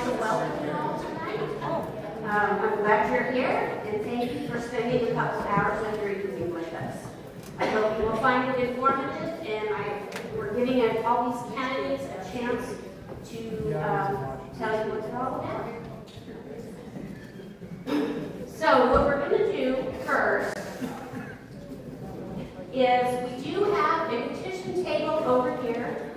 like to welcome you all tonight. I'm glad you're here, and thank you for spending a couple hours of your evening with us. I hope you will find it informative, and we're giving all these candidates a chance to tell you what they're all about. So what we're going to do first is we do have a petition table over here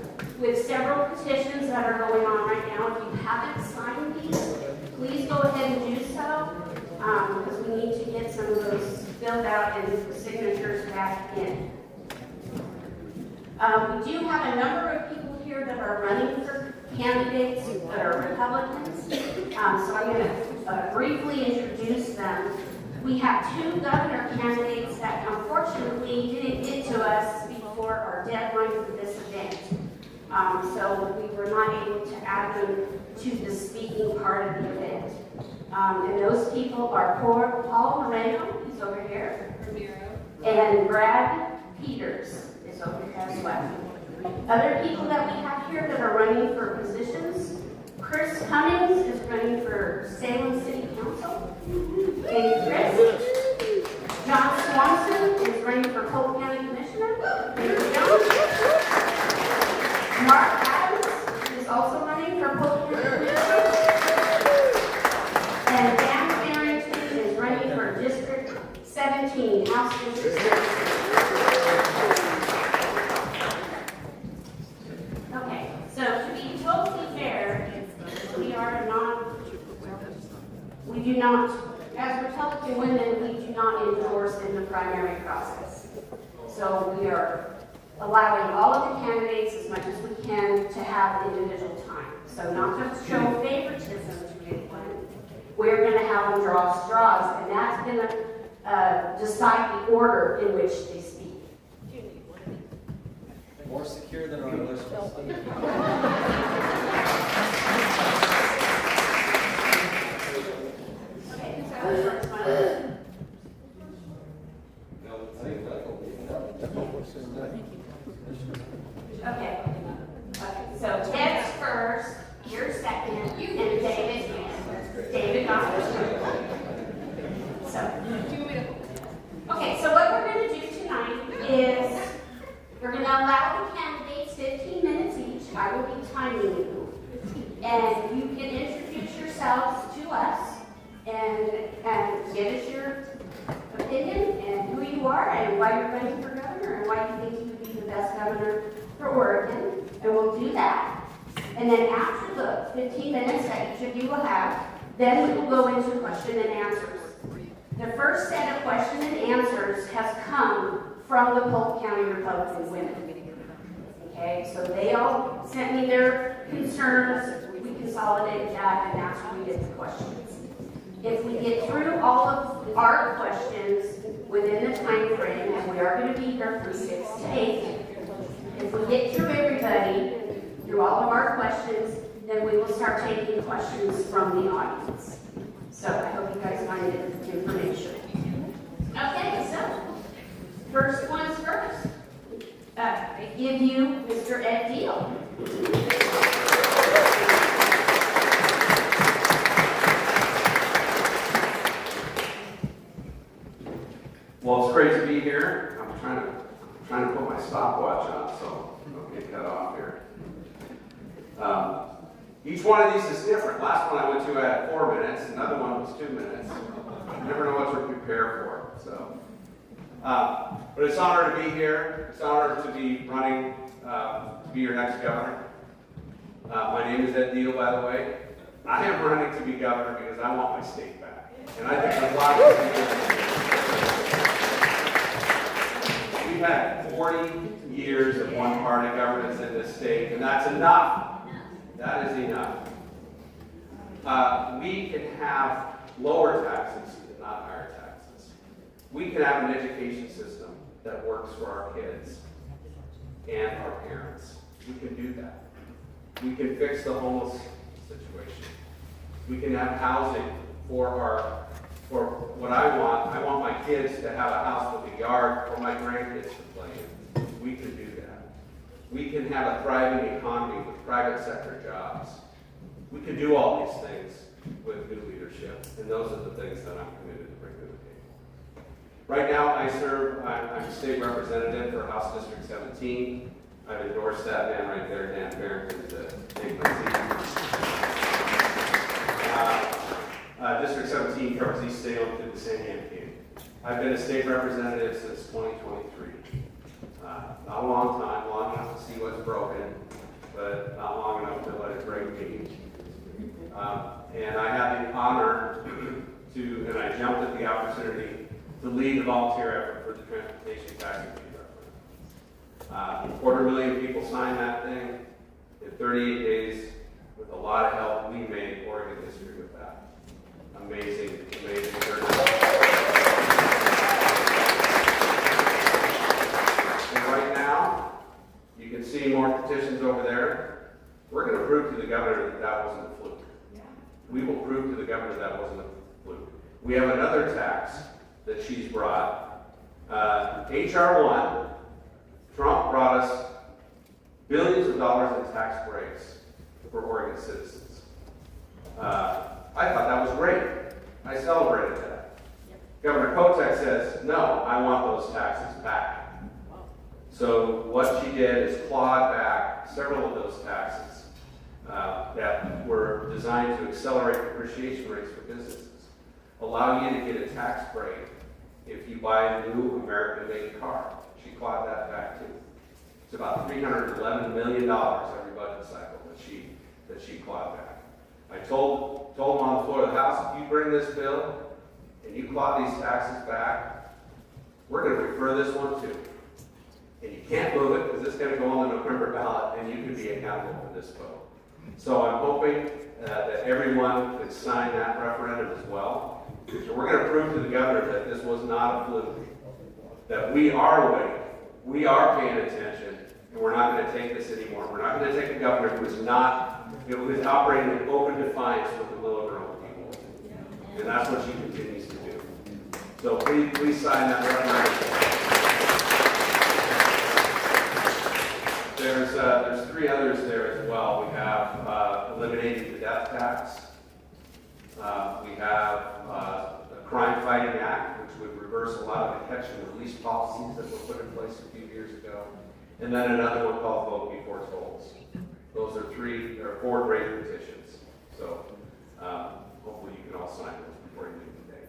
with several petitions that are going on right now. If you haven't signed these, please go ahead and do so, because we need to get some of those filled out and the signatures back in. We do have a number of people here that are running for candidates that are Republicans, so I'm going to briefly introduce them. We have two governor candidates that unfortunately didn't get to us before our deadline for this event. So we were not able to add them to the speaking part of the event. And those people are Paul Moreno, he's over here, and Brad Peters is over here as well. Other people that we have here that are running for positions, Chris Cummings is running for Salem City Council. And Chris, John Swanson is running for Polk County Commissioner. Mark Adams is also running for Polk County Commissioner. And Dan Farrington is running for District 17, House District 17. Okay, so to be totally fair, we do not, as Republican women, we do not endorse in the primary process. So we are allowing all of the candidates as much as we can to have individual time. So not to show favoritism to anyone, we're going to have them draw straws, and that's going to decide the order in which they speak. More secure than our elections. Okay, so the first one. Okay. So Ted's first, you're second, and David got first. Okay, so what we're going to do tonight is we're going to allow the candidates 15 minutes each. I will be timing you. And you can introduce yourselves to us and give us your opinion and who you are and why you're running for governor and why you think you would be the best governor for Oregon. And we'll do that. And then after the 15 minutes that each of you will have, then we will go into question and answers. The first set of question and answers has come from the Polk County Republican women. Okay, so they all sent me their concerns. We consolidated that, and that's where we did the questions. If we get through all of our questions within the time frame, and we are going to be here from 6 to 8, if we get through everybody, through all of our questions, then we will start taking questions from the audience. So I hope you guys find it information. Okay, so first one's first. I give you Mr. Ed Deal. Well, it's great to be here. I'm trying to put my stopwatch on, so I don't get cut off here. Each one of these is different. Last one I went to, I had 4 minutes. Another one was 2 minutes. You never know what to prepare for. So, but it's an honor to be here. It's an honor to be running to be your next governor. My name is Ed Deal, by the way. I am running to be governor because I want my state back, and I think there's a lot of people. We've had 40 years of one-party governance in this state, and that's enough. That is enough. We can have lower taxes, not higher taxes. We can have an education system that works for our kids and our parents. We can do that. We can fix the homeless situation. We can have housing for what I want. I want my kids to have a house with a yard for my grandkids to play in. We can do that. We can have a thriving economy with private sector jobs. We can do all these things with new leadership, and those are the things that I'm committed to bring to the table. Right now, I'm state representative for House District 17. I've endorsed that man right there, Dan Barrington, to take my seat. District 17 covers East Salem to the San Diego Canyon. I've been a state representative since 2023. Not a long time, long enough to see what's broken, but not long enough to let it break me. And I had the honor and I jumped at the opportunity to lead the volunteer effort for the transportation tax and fee referendum. 250,000 people signed that thing in 38 days. With a lot of help, we made Oregon history with that. Amazing, amazing turnout. And right now, you can see more petitions over there. We're going to prove to the governor that that wasn't a fluke. We will prove to the governor that wasn't a fluke. We have another tax that she's brought. H.R. 1, Trump brought us billions of dollars in tax breaks for Oregon citizens. I thought that was great. I celebrated that. Governor Polk says, no, I want those taxes back. So what she did is clawed back several of those taxes that were designed to accelerate depreciation rates for businesses, allow you to get a tax break if you buy a new American-made car. She clawed that back too. It's about $311 million every budget cycle that she clawed back. I told them on the floor of the House, if you bring this bill and you claw these taxes back, we're going to refer this one too. And you can't move it because it's going to go on the November ballot and you can be accountable for this vote. So I'm hoping that everyone could sign that referendum as well. So we're going to prove to the governor that this was not a fluke, that we are awake, we are paying attention, and we're not going to take this anymore. We're not going to take a governor who is operating in open defiance with the will of her own people. And that's what she continues to do. So please sign that referendum. There's three others there as well. We have eliminating the death tax. We have the Crime Fighting Act, which would reverse a lot of the catch and release policies that were put in place a few years ago. And then another one called Vote Before Tolls. Those are four great petitions. So hopefully you can all sign those before you leave today.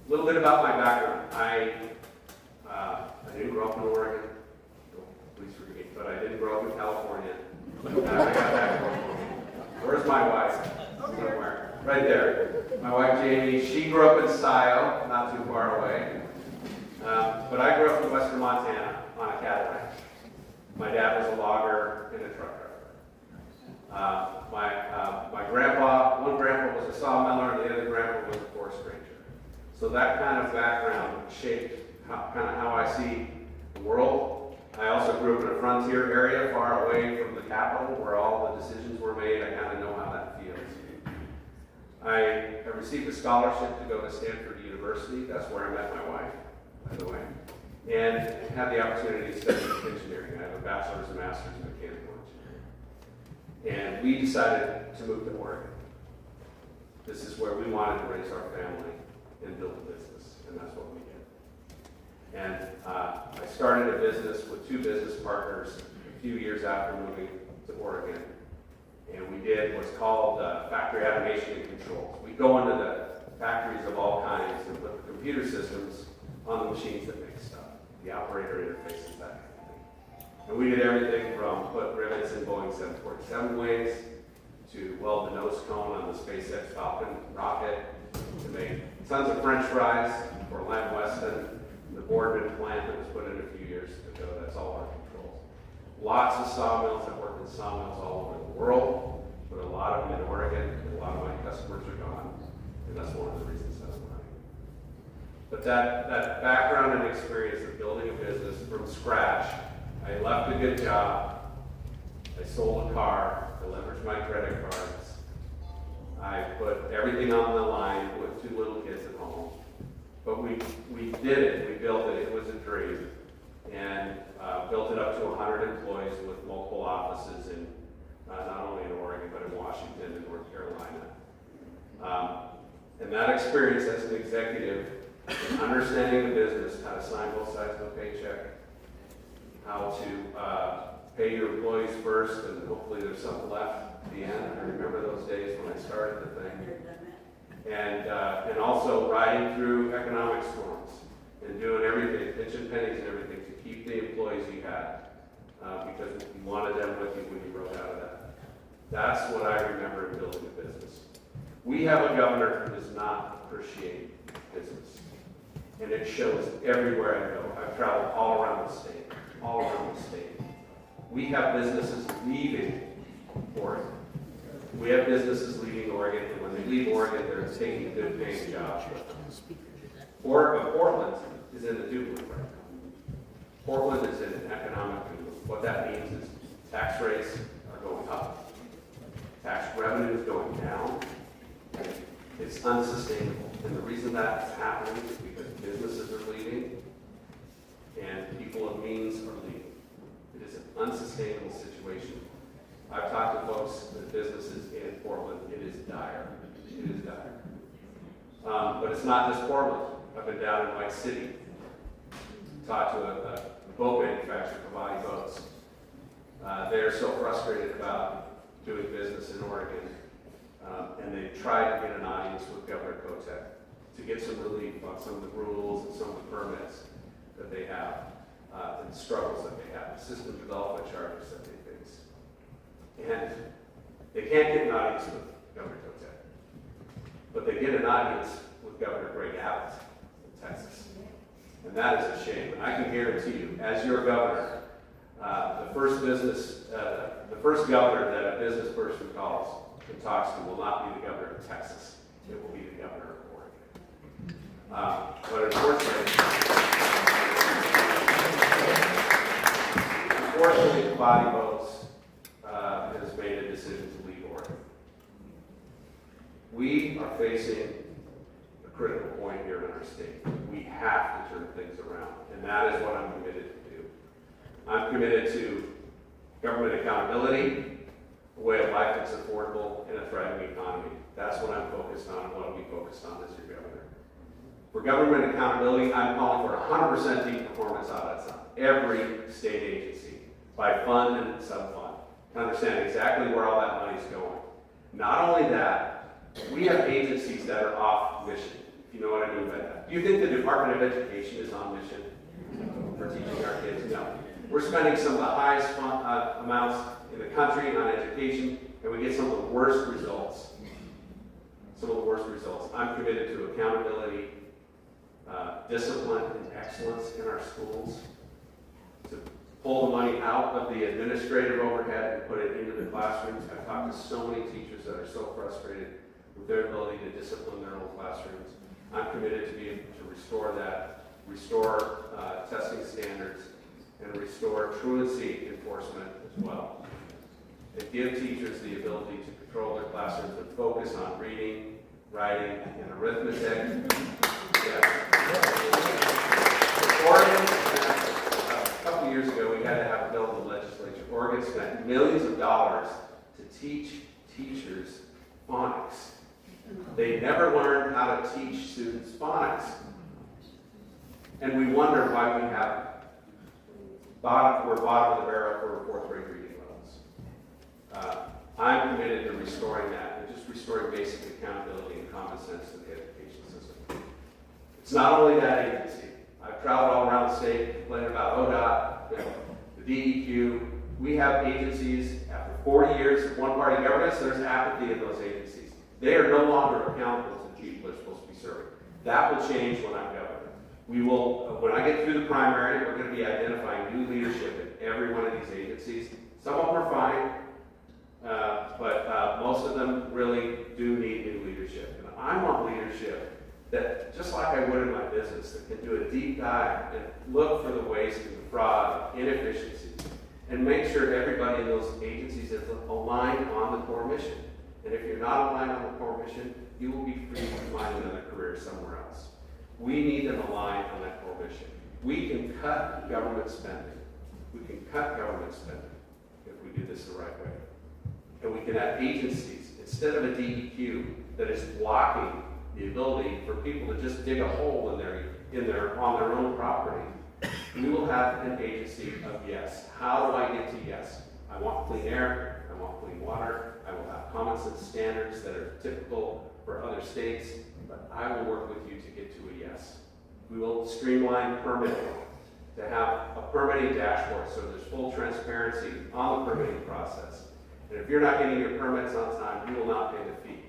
A little bit about my background. I didn't grow up in Oregon. Please forgive me, but I didn't grow up in California. I got back home. Where's my wife? Somewhere. Right there. My wife Jamie, she grew up in Scioto, not too far away. But I grew up in western Montana on a cattle ranch. My dad was a logger and a truck driver. My grandpa, one grandpa was a sawmiller and the other grandpa was a forest ranger. So that kind of background shaped how I see the world. I also grew up in a frontier area far away from the capital where all the decisions were made. I kind of know how that feels. I received a scholarship to go to Stanford University. That's where I met my wife, by the way. And had the opportunity to study engineering. I have a bachelor's and master's in mechanical engineering. And we decided to move to Oregon. This is where we wanted to raise our family and build a business, and that's what we did. And I started a business with two business partners a few years after moving to Oregon. And we did what's called factory automation and controls. We go into the factories of all kinds and put the computer systems on the machines that make stuff, the operator interfaces, that kind of thing. And we did everything from put rivets in Boeing 747 wings to weld the nose cone on the SpaceX Falcon rocket, to make tons of French fries for Lamb Weston, the Boardman plant that was put in a few years ago. That's all our controls. Lots of sawmills. I've worked in sawmills all over the world, but a lot of them in Oregon, and a lot of my customers are gone, and that's one of the reasons I'm running. But that background and experience of building a business from scratch, I left a good job, I sold a car, I leveraged my credit cards, I put everything on the line with two little kids at home. But we did it, we built it, it was a dream, and built it up to 100 employees with multiple offices in not only in Oregon, but in Washington and North Carolina. And that experience as an executive, understanding the business, how to sign both sides of a paycheck, how to pay your employees first, and hopefully there's something left at the end. I remember those days when I started the thing. And also riding through economic storms and doing everything, pinching pennies and everything to keep the employees you had, because you wanted them with you when you rode out of that. That's what I remember in building a business. We have a governor who does not appreciate business, and it shows everywhere I go. I've traveled all around the state. We have businesses leaving Oregon. We have businesses leaving Oregon, and when they leave Oregon, they're taking a good paying job. Portland is in the doobie right now. Portland is in an economic doobie. What that means is tax rates are going up. Tax revenue is going down. It's unsustainable. And the reason that's happening is because businesses are leaving and people of means are leaving. It is an unsustainable situation. I've talked to folks with businesses in Portland. It is dire. It is dire. But it's not just Portland. I've been down in White City, talked to a boat manufacturer, Providing Boats. They're so frustrated about doing business in Oregon, and they tried to get an audience with Governor Kotek to get some relief on some of the rules and some of the permits that they have, and the struggles that they have, the system development charges that they face. And they can't get an audience with Governor Kotek, but they get an audience with Governor Greg Abbott in Texas. And that is a shame. And I can guarantee you, as your governor, the first governor that a business person calls and talks to will not be the governor of Texas. It will be the governor of Oregon. But unfortunately, Body Boats has made a decision to leave Oregon. We are facing a critical point here in our state. We have to turn things around, and that is what I'm committed to do. I'm committed to government accountability, a way of life that's affordable, and a thriving economy. That's what I'm focused on and what I'll be focused on as your governor. For government accountability, I'm calling for 100% peak performance audits on every state agency, by fund and sub-fund, to understand exactly where all that money is going. Not only that, we have agencies that are off mission, if you know what I mean by that. Do you think the Department of Education is on mission for teaching our kids? No. We're spending some of the highest amounts in the country on education, and we get some of the worst results. I'm committed to accountability, discipline, and excellence in our schools, to pull the money out of the administrative overhead and put it into the classrooms. I've talked to so many teachers that are so frustrated with their ability to discipline their own classrooms. I'm committed to restore that, restore testing standards, and restore truancy enforcement as well. And give teachers the ability to control their classrooms and focus on reading, writing, and arithmetic. Oregon, a couple years ago, we had to have a bill in the legislature. Oregon spent millions of dollars to teach teachers phonics. They never learned how to teach students phonics. And we wonder why we're bottom of the barrel for fourth grade reading levels. I'm committed to restoring that and just restoring basic accountability and common sense to the education system. It's not only that agency. I've traveled all around the state complaining about ODOT, the DEQ. We have agencies, after 40 years of one-party governance, there's apathy in those agencies. They are no longer accountable to the people they're supposed to be serving. That will change when I'm governor. We will, when I get through the primary, we're going to be identifying new leadership in every one of these agencies. Some of them are fine, but most of them really do need new leadership. And I want leadership that, just like I would in my business, that can do a deep dive and look for the waste and the fraud, inefficiencies, and make sure everybody in those agencies is aligned on the core mission. And if you're not aligned on the core mission, you will be free to find another career somewhere else. We need them aligned on that core mission. We can cut government spending. We can cut government spending if we do this the right way. And we can have agencies, instead of a DEQ that is blocking the ability for people to just dig a hole on their own property. We will have an agency of yes. How do I get to yes? I want clean air, I want clean water, I will have common sense standards that are typical for other states, but I will work with you to get to a yes. We will streamline permitting, to have a permitting dashboard so there's full transparency on the permitting process. And if you're not getting your permits on time, you will not pay the fee.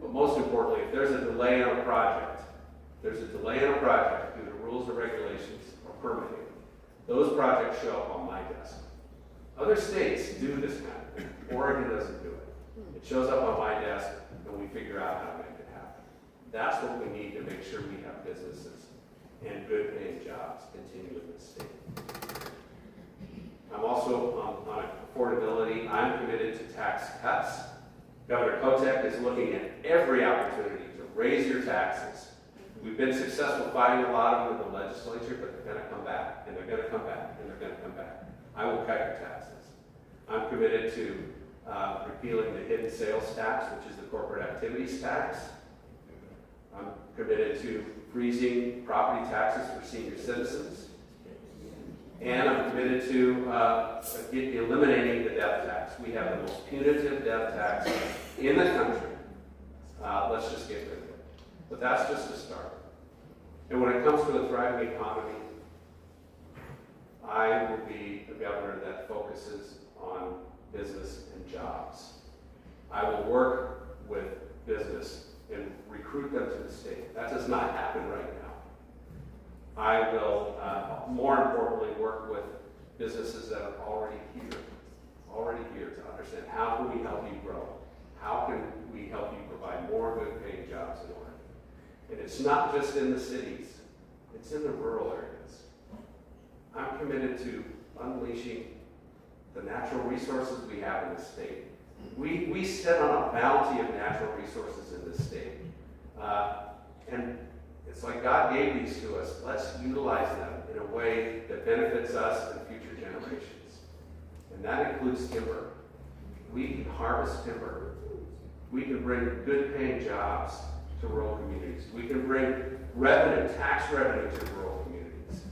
But most importantly, if there's a delay in a project, due to rules or regulations or permitting, those projects show up on my desk. Other states do this kind of thing. Oregon doesn't do it. It shows up on my desk and we figure out how to make it happen. That's what we need to make sure we have businesses and good paying jobs continue in this state. I'm also on affordability. I'm committed to tax cuts. Governor Kotek is looking at every opportunity to raise your taxes. We've been successful fighting a lot of them in the legislature, but they're going to come back, and they're going to come back, and they're going to come back. I will cut your taxes. I'm committed to repealing the hidden sales tax, which is the corporate activities tax. I'm committed to freezing property taxes for senior citizens. And I'm committed to eliminating the death tax. We have the most punitive death tax in the country. Let's just get rid of it. But that's just a start. And when it comes to a thriving economy, I will be a governor that focuses on business and jobs. I will work with business and recruit them to the state. That does not happen right now. I will, more importantly, work with businesses that are already here to understand how can we help you grow? How can we help you provide more good paying jobs in Oregon? And it's not just in the cities, it's in the rural areas. I'm committed to unleashing the natural resources we have in the state. We sit on a bounty of natural resources in this state. And it's like God gave these to us. Let's utilize them in a way that benefits us and future generations. And that includes timber. We can harvest timber. We can bring good paying jobs to rural communities. We can bring revenue, tax revenue to rural communities.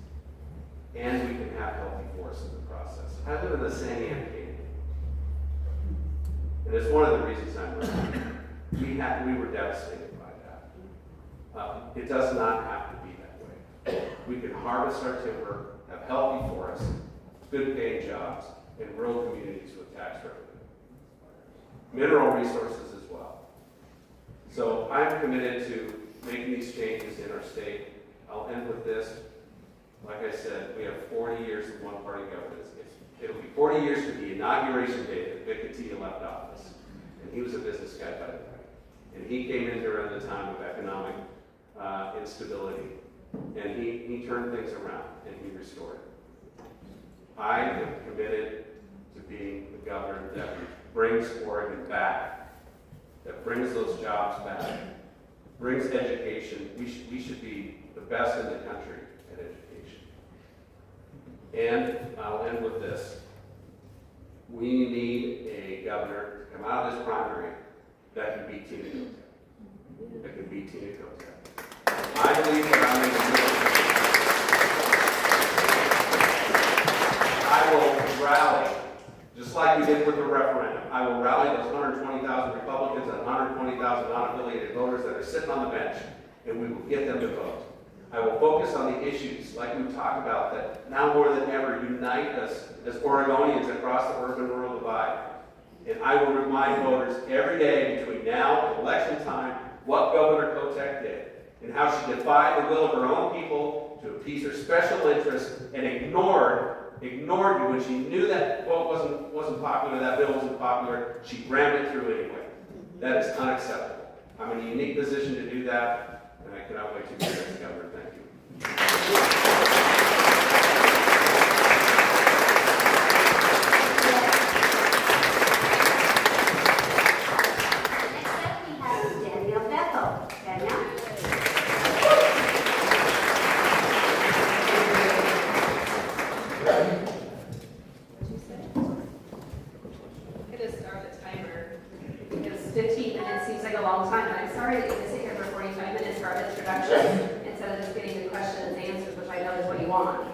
And we can have healthy forests in the process. I live in the San Ann Canyon. And it's one of the reasons I'm running. We were devastated by that. It does not have to be that way. We can harvest our timber, have healthy forests, good paying jobs, and rural communities with tax revenue. Mineral resources as well. So I'm committed to making these changes in our state. I'll end with this. Like I said, we have 40 years of one-party governance. It'll be 40 years to the inauguration day that Vic Catilla left office. And he was a business guy, by the way. And he came in during the time of economic instability. And he turned things around and he restored it. I am committed to being the governor that brings Oregon back, that brings those jobs back, brings education. We should be the best in the country at education. And I'll end with this. We need a governor to come out of this primary that can beat Tina Kotek. That can beat Tina Kotek. I believe that I'm in the middle. I will rally, just like we did with the referendum. I will rally those 120,000 Republicans and 120,000 non-affiliated voters that are sitting on the bench, and we will get them to vote. I will focus on the issues, like we've talked about, that now more than ever unite us as Oregonians across the urban-rural divide. And I will remind voters every day between now and election time what Governor Kotek did and how she defied the will of her own people to appease her special interests and ignored you when she knew that vote wasn't popular, that bill wasn't popular. She rammed it through anyway. That is unacceptable. I'm in a unique position to do that, and I cannot wait to be there as governor. Thank you. I'm going to start the timer. long time, and I'm sorry that you had to sit here for 45 minutes for our introduction instead of just getting the questions and answers, which I know is what you want.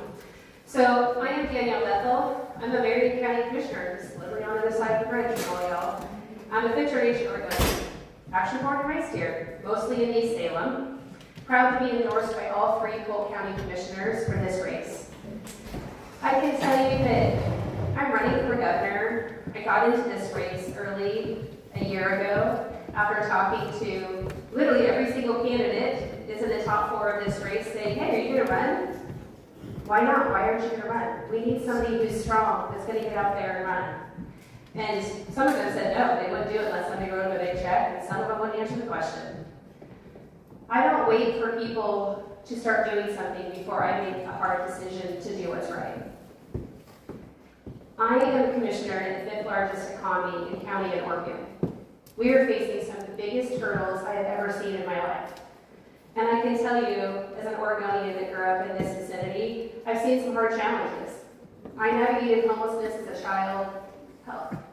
So, my name is Danielle Bethel. I'm a Marion County Commissioner, just literally on the other side of the bridge from all y'all. I'm a Fifth Generation Oregonian, actually born and raised here, mostly in East Salem. Proud to be endorsed by all 3 Polk County Commissioners for this race. I can tell you that I'm running for governor. I got into this race early a year ago after talking to literally every single candidate that's in the top 4 of this race saying, hey, are you going to run? Why not? Why aren't you going to run? We need somebody who's strong, that's going to get out there and run. And some of them said no, they wouldn't do it unless somebody wrote them a big check, and some of them wouldn't answer the question. I don't wait for people to start doing something before I make a hard decision to do what's right. I am a commissioner in the 5th largest economy in county in Oregon. We are facing some of the biggest hurdles I have ever seen in my life. And I can tell you, as an Oregonian that grew up in this vicinity, I've seen some hard challenges. I navigated homelessness as a child,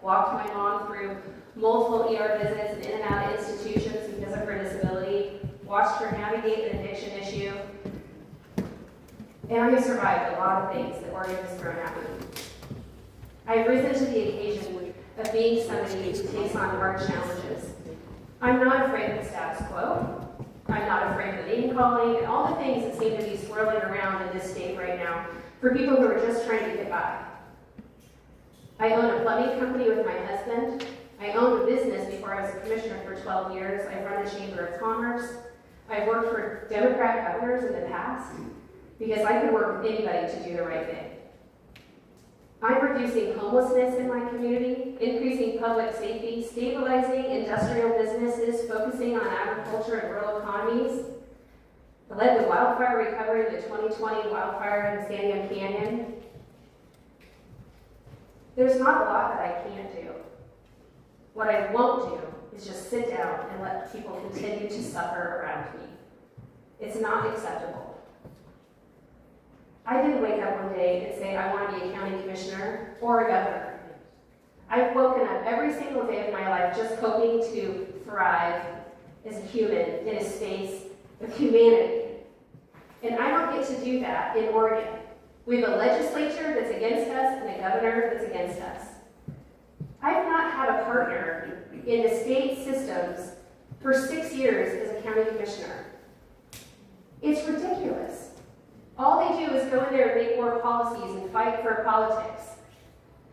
walked my mom through multiple ER visits and in and out of institutions because of her disability, watched her navigate an addiction issue, and I have survived a lot of things that Oregon has thrown at me. I have risen to the occasion of being somebody who takes on hard challenges. I'm not afraid of the status quo. I'm not afraid of name calling and all the things that seem to be swirling around in this state right now for people who are just trying to get by. I own a plumbing company with my husband. I owned a business before I was a commissioner for 12 years. I've run a chamber of commerce. I've worked for Democrat governors in the past because I can work with anybody to do the right thing. I'm reducing homelessness in my community, increasing public safety, stabilizing industrial businesses, focusing on agriculture and rural economies. I led the wildfire recovery in the 2020 wildfire in the San Diego Canyon. There's not a lot that I can't do. What I won't do is just sit down and let people continue to suffer around me. It's not acceptable. I didn't wake up one day and say, I want to be a county commissioner or a governor. I've woken up every single day of my life just hoping to thrive as a human in a space of humanity. And I don't get to do that in Oregon. We have a legislature that's against us and a governor that's against us. I've not had a partner in the state systems for 6 years as a county commissioner. It's ridiculous. All they do is go in there and make more policies and fight for politics.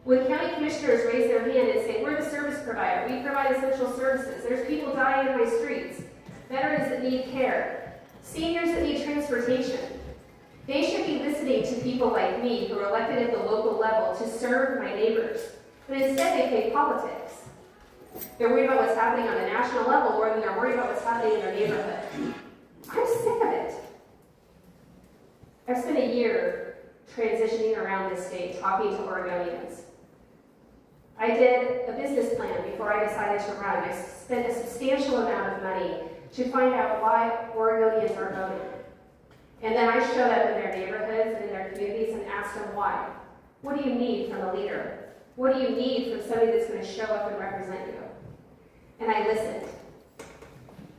When county commissioners raise their hand and say, we're the service provider, we provide essential services, there's people dying in my streets, veterans that need care, seniors that need transportation, they should be listening to people like me who are elected at the local level to serve my neighbors. But instead they play politics. They're worried about what's happening on the national level more than they're worried about what's happening in their neighborhood. I'm sick of it. I've spent a year transitioning around this state, talking to Oregonians. I did a business plan before I decided to run. I spent a substantial amount of money to find out why Oregonians are voting. And then I showed up in their neighborhoods and in their communities and asked them why. What do you need from a leader? What do you need from somebody that's going to show up and represent you? And I listened.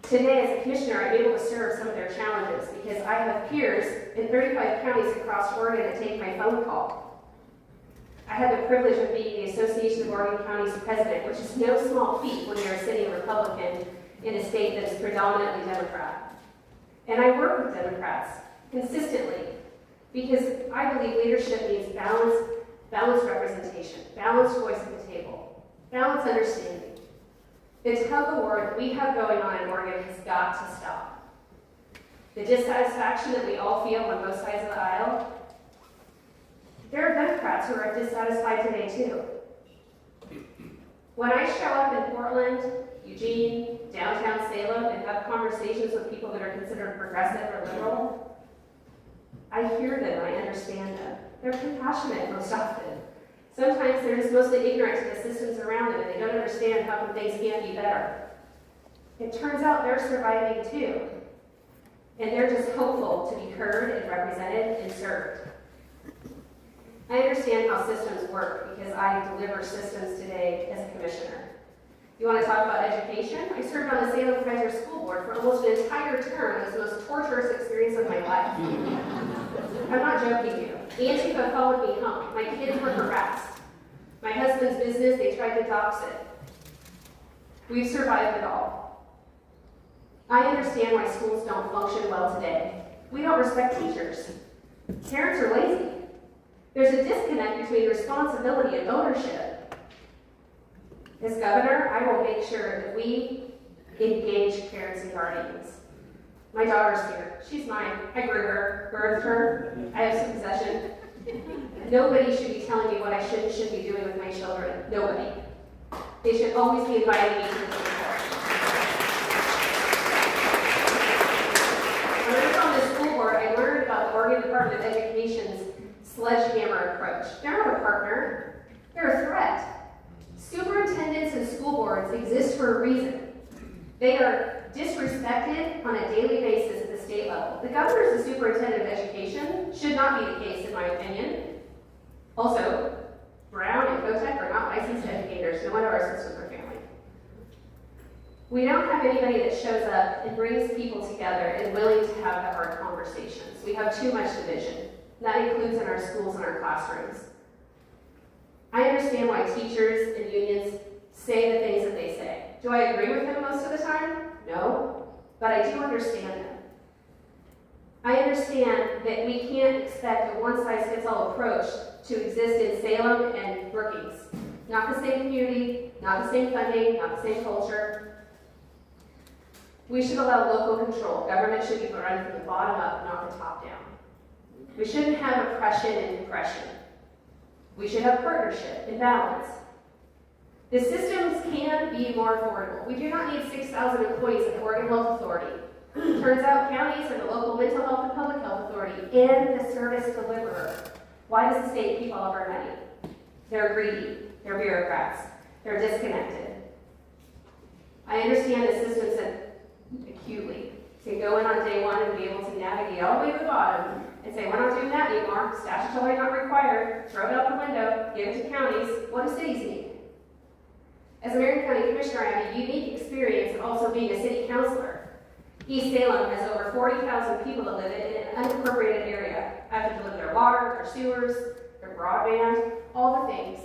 Today, as a commissioner, I'm able to serve some of their challenges because I have peers in 35 counties across Oregon that take my phone call. I have the privilege of being the Association of Oregon Counties president, which is no small feat when you're a sitting Republican in a state that is predominantly Democrat. And I work with Democrats consistently because I believe leadership means balanced representation, balanced voice at the table, balanced understanding. The tug-of-war that we have going on in Oregon has got to stop. The dissatisfaction that we all feel on both sides of the aisle, there are Democrats who are dissatisfied today too. When I show up in Portland, Eugene, downtown Salem, and have conversations with people that are considered progressive or liberal, I hear them, I understand them. They're compassionate most often. Sometimes they're just mostly ignorant to the systems around them and they don't understand how things can be better. It turns out they're surviving too. And they're just hopeful to be heard and represented and served. I understand how systems work because I deliver systems today as a commissioner. You want to talk about education? I served on the Salem Kaiser School Board for almost an entire term. It was the most torturous experience of my life. I'm not joking you. Antifa followed me home. My kids were harassed. My husband's business, they tried to dox it. We've survived it all. I understand why schools don't function well today. We don't respect teachers. Parents are lazy. There's a disconnect between responsibility and ownership. As governor, I will make sure that we engage parents and guardians. My daughter's here. She's mine. I grew her, birthed her. I have some possession. Nobody should be telling me what I should and shouldn't be doing with my children. Nobody. They should always be inviting me to the table. When I was on the school board, I learned about the Oregon Department of Education's sledgehammer approach. They're not a partner. They're a threat. Superintendents and school boards exist for a reason. They are disrespected on a daily basis at the state level. The governor is the superintendent of education. Should not be the case, in my opinion. Also, Brown and Kotek are not licensed educators. No one ever sits with their family. We don't have anybody that shows up and brings people together and willing to have the hard conversations. We have too much division. That includes in our schools and our classrooms. I understand why teachers and unions say the things that they say. Do I agree with them most of the time? No, but I do understand them. I understand that we can't expect a one-size-fits-all approach to exist in Salem and Brookings. Not the same community, not the same funding, not the same culture. We should allow local control. Government should be run from the bottom up, not the top down. We shouldn't have oppression and depression. We should have partnership and balance. The systems can be more affordable. We do not need 6,000 employees at the Oregon Health Authority. Turns out counties are the local mental health and public health authority and the service deliverer. Why does the state keep all of our money? They're greedy. They're bureaucrats. They're disconnected. I understand the systems that acutely can go in on day one and be able to navigate all the way to the bottom and say, we're not doing that anymore. Statutory not required. Throw it out the window. Give it to counties. What do cities need? As a Marion County Commissioner, I have a unique experience of also being a city councilor. East Salem has over 40,000 people that live in an unincorporated area. I have to deliver their water, their sewers, their broadband, all the things.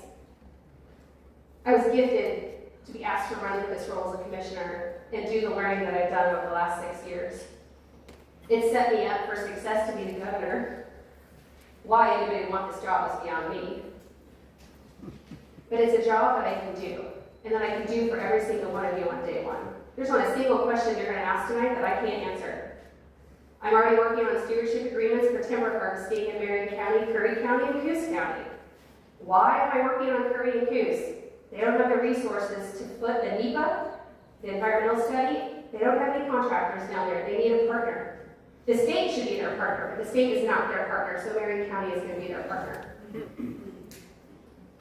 I was gifted to be asked to run for this role as a commissioner and do the learning that I've done over the last 6 years. It set me up for success to be the governor. Why anybody would want this job is beyond me. But it's a job that I can do, and that I can do for every single one of you on day one. There's not a single question you're going to ask tonight that I can't answer. I'm already working on stewardship agreements for timber harvesting in Marion County, Curry County, and Coos County. Why am I working on Curry and Coos? They don't have the resources to foot the NEPA, the environmental study. They don't have any contractors down there. They need a partner. The state should be their partner, but the state is not their partner, so Marion County is going to be their partner.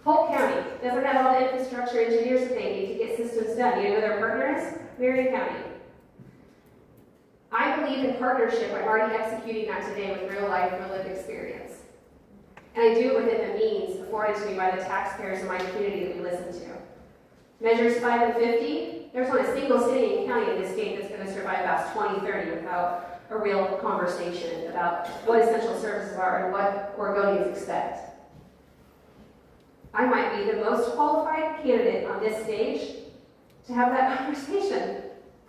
Polk County doesn't have all the infrastructure engineers that they need to get systems done. You know who their partner is? Marion County. I believe in partnership. I'm already executing that today with real life, real lived experience. And I do it within the means afforded to me by the taxpayers in my community that we listen to. Measures 5 and 50, there's not a single city and county in this state that's going to survive past 2030 without a real conversation about what essential services are and what Oregonians expect. I might be the most qualified candidate on this stage to have that conversation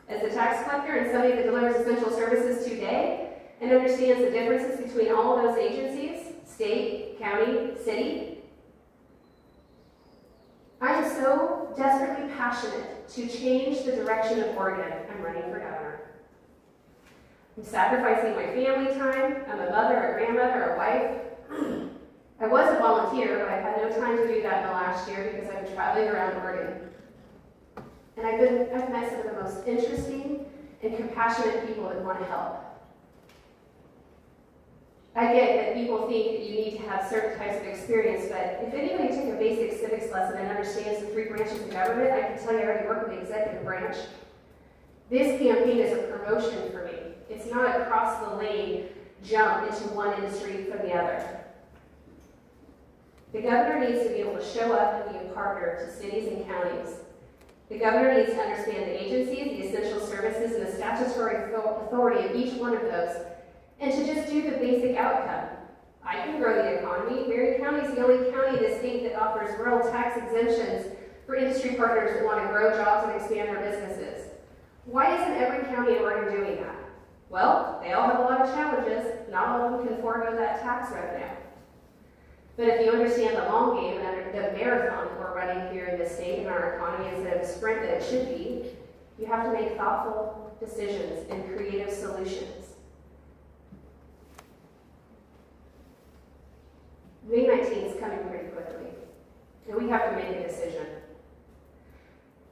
as a tax collector and somebody that delivers essential services today and understands the differences between all of those agencies, state, county, city. I am so desperately passionate to change the direction of Oregon. I'm running for governor. I'm sacrificing my family time. I'm a mother, a grandmother, a wife. I was a volunteer, but I've had no time to do that in the last year because I've been traveling around Oregon. And I've met some of the most interesting and compassionate people that want to help. I get that people think that you need to have certain types of experience, but if anybody took a basic civics lesson and understands the 3 branches of government, I can tell you I already work with the executive branch. This campaign is a promotion for me. It's not a cross the lane jump into one industry from the other. The governor needs to be able to show up and be a partner to cities and counties The governor needs to understand the agencies, the essential services, and the statutory authority of each one of those, and to just do the basic outcome. I can grow the economy. Marion County is the only county in the state that offers rural tax exemptions for industry partners that want to grow jobs and expand their businesses. Why isn't every county in Oregon doing that? Well, they all have a lot of challenges. Not all of them can forego that tax revenue. But if you understand the long game and the marathon that we're running here in this state and our economy instead of the sprint that it should be, you have to make thoughtful decisions and creative solutions. May 19th is coming pretty quickly, and we have to make a decision.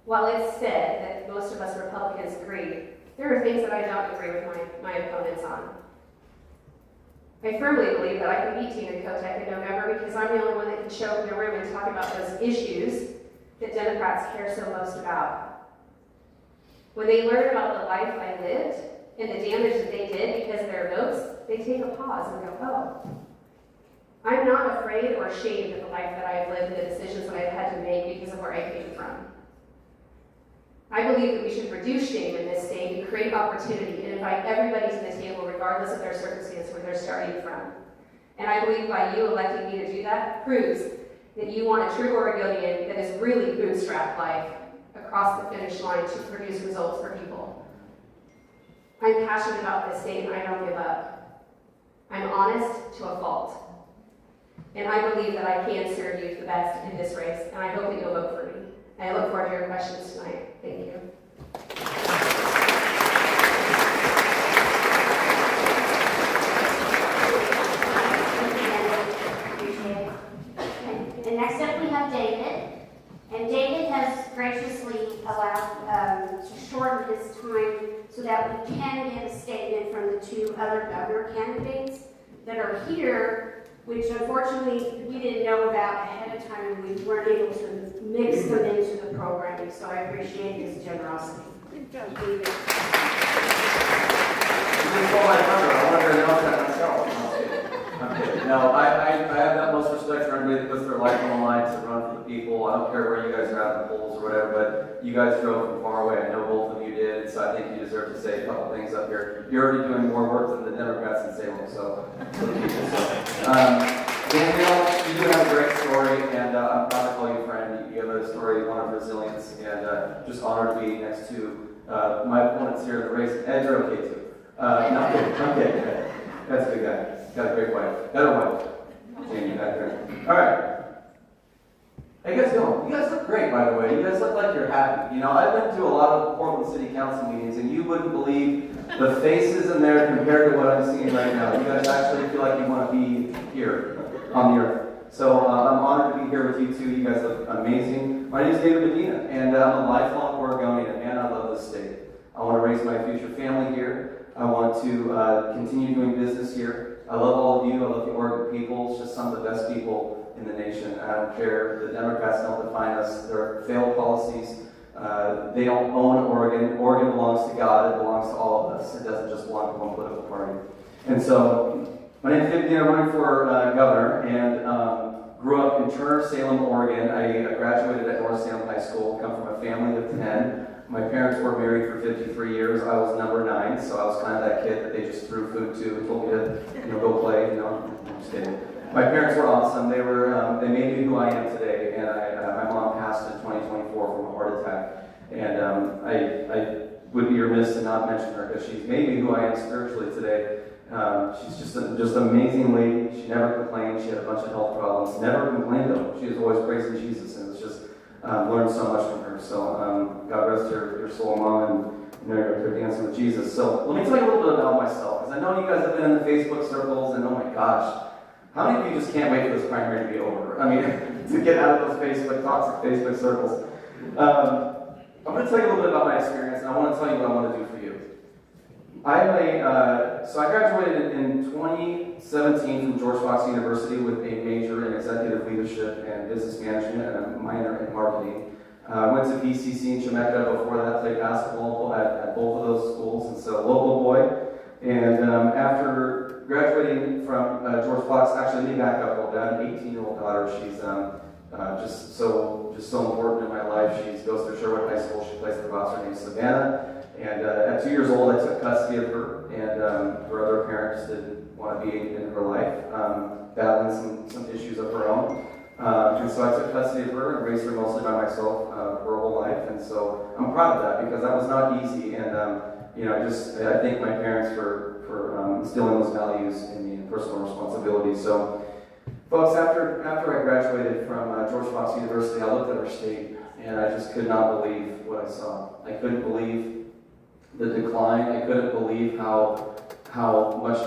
While it's said that most of us Republicans agree, there are things that I don't agree with my opponents on. I firmly believe that I can beat Tina Kotek in November because I'm the only one that can show up in the room and talk about those issues that Democrats care so most about. When they learn about the life I lived and the damage that they did because of their votes, they take a pause and go, oh, I'm not afraid or ashamed of the life that I've lived and the decisions that I've had to make because of where I came from. I believe that we should reduce shame in this state and create opportunity and invite everybody to the table regardless of their circumstance where they're starting from. And I believe by you electing me to do that proves that you want a true Oregonian that is really bootstrapped life across the finish line to produce results for people. I'm passionate about this state and I don't give up. I'm honest to a fault. And I believe that I can serve you the best in this race, and I hope that you'll vote for me. I look forward to your questions tonight. Thank you. And next up we have David. And David has graciously allowed to shorten his time so that we can get a statement from the two other governor candidates that are here, which unfortunately we didn't know about ahead of time and we weren't able to mix them into the programming. So I appreciate his generosity. Good job, David. You stole my thunder. I wanted to announce that myself. I'm kidding. No, I have the utmost respect for everybody that puts their life on the line to run for the people. I don't care where you guys are at in the polls or whatever, but you guys drove from far away. I know both of you did, so I think you deserve to say a couple things up here. You're already doing more work than the Democrats in Salem, so for the people. Danielle, you do have a great story, and I'm proud to call you a friend. You have a story, one of resilience, and just honored to be next to my opponents here in the race. Ed, you're okay too. No, I'm kidding. That's a good guy. Got a great wife. Better wife. Jamie back there. All right. How you guys doing? You guys look great, by the way. You guys look like you're happy. You know, I've been to a lot of Portland City Council meetings, and you wouldn't believe the faces in there compared to what I'm seeing right now. You guys actually feel like you want to be here on the earth. So I'm honored to be here with you two. You guys look amazing. My name is David Medina, and I'm a lifelong Oregonian, and man, I love this state. I want to raise my future family here. I want to continue doing business here. I love all of you. I love the Oregon people. It's just some of the best people in the nation. I don't care. The Democrats don't define us. They're failed policies. They don't own Oregon. Oregon belongs to God. It belongs to all of us. It doesn't just belong to one political party. And so, my name is David Medina. I'm running for governor, and grew up in Turner, Salem, Oregon. I graduated at North Salem High School. Come from a family of 10. My parents were married for 53 years. I was number 9, so I was kind of that kid that they just threw food to and told me to, go play. I'm just kidding. My parents were awesome. They made me who I am today. And my mom passed in 2024 from a heart attack. And I would be remiss to not mention her because she's made me who I am spiritually today. She's just an amazing lady. She never complained. She had a bunch of health problems. Never complained though. She was always praising Jesus, and it was just learned so much from her. So God rest your soul, Mom, and you're dancing with Jesus. So let me tell you a little bit about myself, because I know you guys have been in the Facebook circles, and oh my gosh, how many of you just can't wait for this primary to be over? I mean, to get out of those toxic Facebook circles. I'm going to tell you a little bit about my experience, and I want to tell you what I want to do for you. So I graduated in 2017 from George Fox University with a major in executive leadership and business management and a minor in marketing. I went to BCC in Chemeketa before that, played basketball at both of those schools, and so local boy. And after graduating from George Fox, actually let me back up a little bit. I have an 18-year-old daughter. She's just just so important in my life. She goes to Sherwood High School. She plays lacrosse. Her name's Savannah. And at 2 years old, I took custody of her, and her other parents didn't want to be in her life, battling some issues of her own. And so I took custody of her and raised her mostly by myself her whole life. And so I'm proud of that because that was not easy. And I thank my parents for instilling those values in me and personal responsibility. So, folks, after I graduated from George Fox University, I looked at our state and I just could not believe what I saw. I couldn't believe the decline. I couldn't believe how much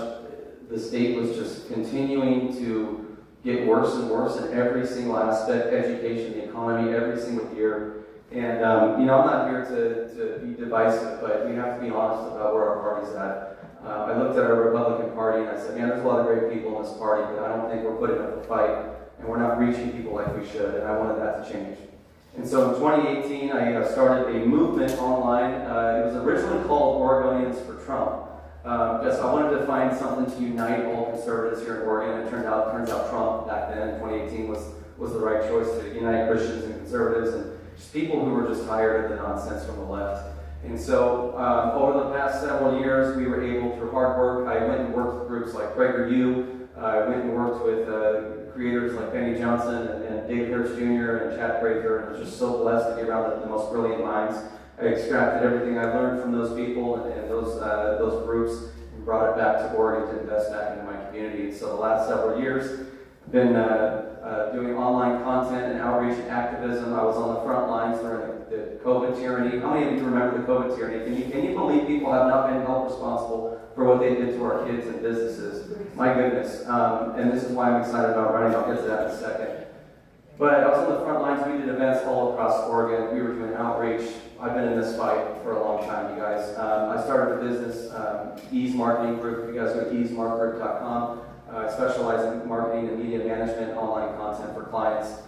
the state was just continuing to get worse and worse in every single aspect, education, the economy, every single year. And, I'm not here to be divisive, but we have to be honest about where our party's at. I looked at our Republican Party and I said, man, there's a lot of great people in this party, but I don't think we're putting up a fight, and we're not reaching people like we should, and I wanted that to change. And so in 2018, I started a movement online. It was originally called Oregonians for Trump. Just I wanted to find something to unite all conservatives here in Oregon. And it turns out Trump back then in 2018 was the right choice to unite Christians and conservatives and just people who were just tired of the nonsense from the left. And so over the past several years, we were able, through hard work, I went and worked with groups like PragerU. I went and worked with creators like Benny Johnson and David Hirsch Jr. and Chad Prather, and I was just so blessed to be around the most brilliant minds. I extracted everything I learned from those people and those groups and brought it back to Oregon to invest back into my community. And so the last several years, I've been doing online content and outreach and activism. I was on the front lines during the COVID tyranny. How many of you remember the COVID tyranny? Can you believe people have not been held responsible for what they did to our kids and businesses? My goodness. And this is why I'm excited about running. I'll get to that in a second. But I was on the front lines. We did events all across Oregon. We were doing outreach. I've been in this fight for a long time, you guys. I started a business, Ease Marketing Group. You guys go to easemarkgroup.com. I specialize in marketing and media management, online content for clients.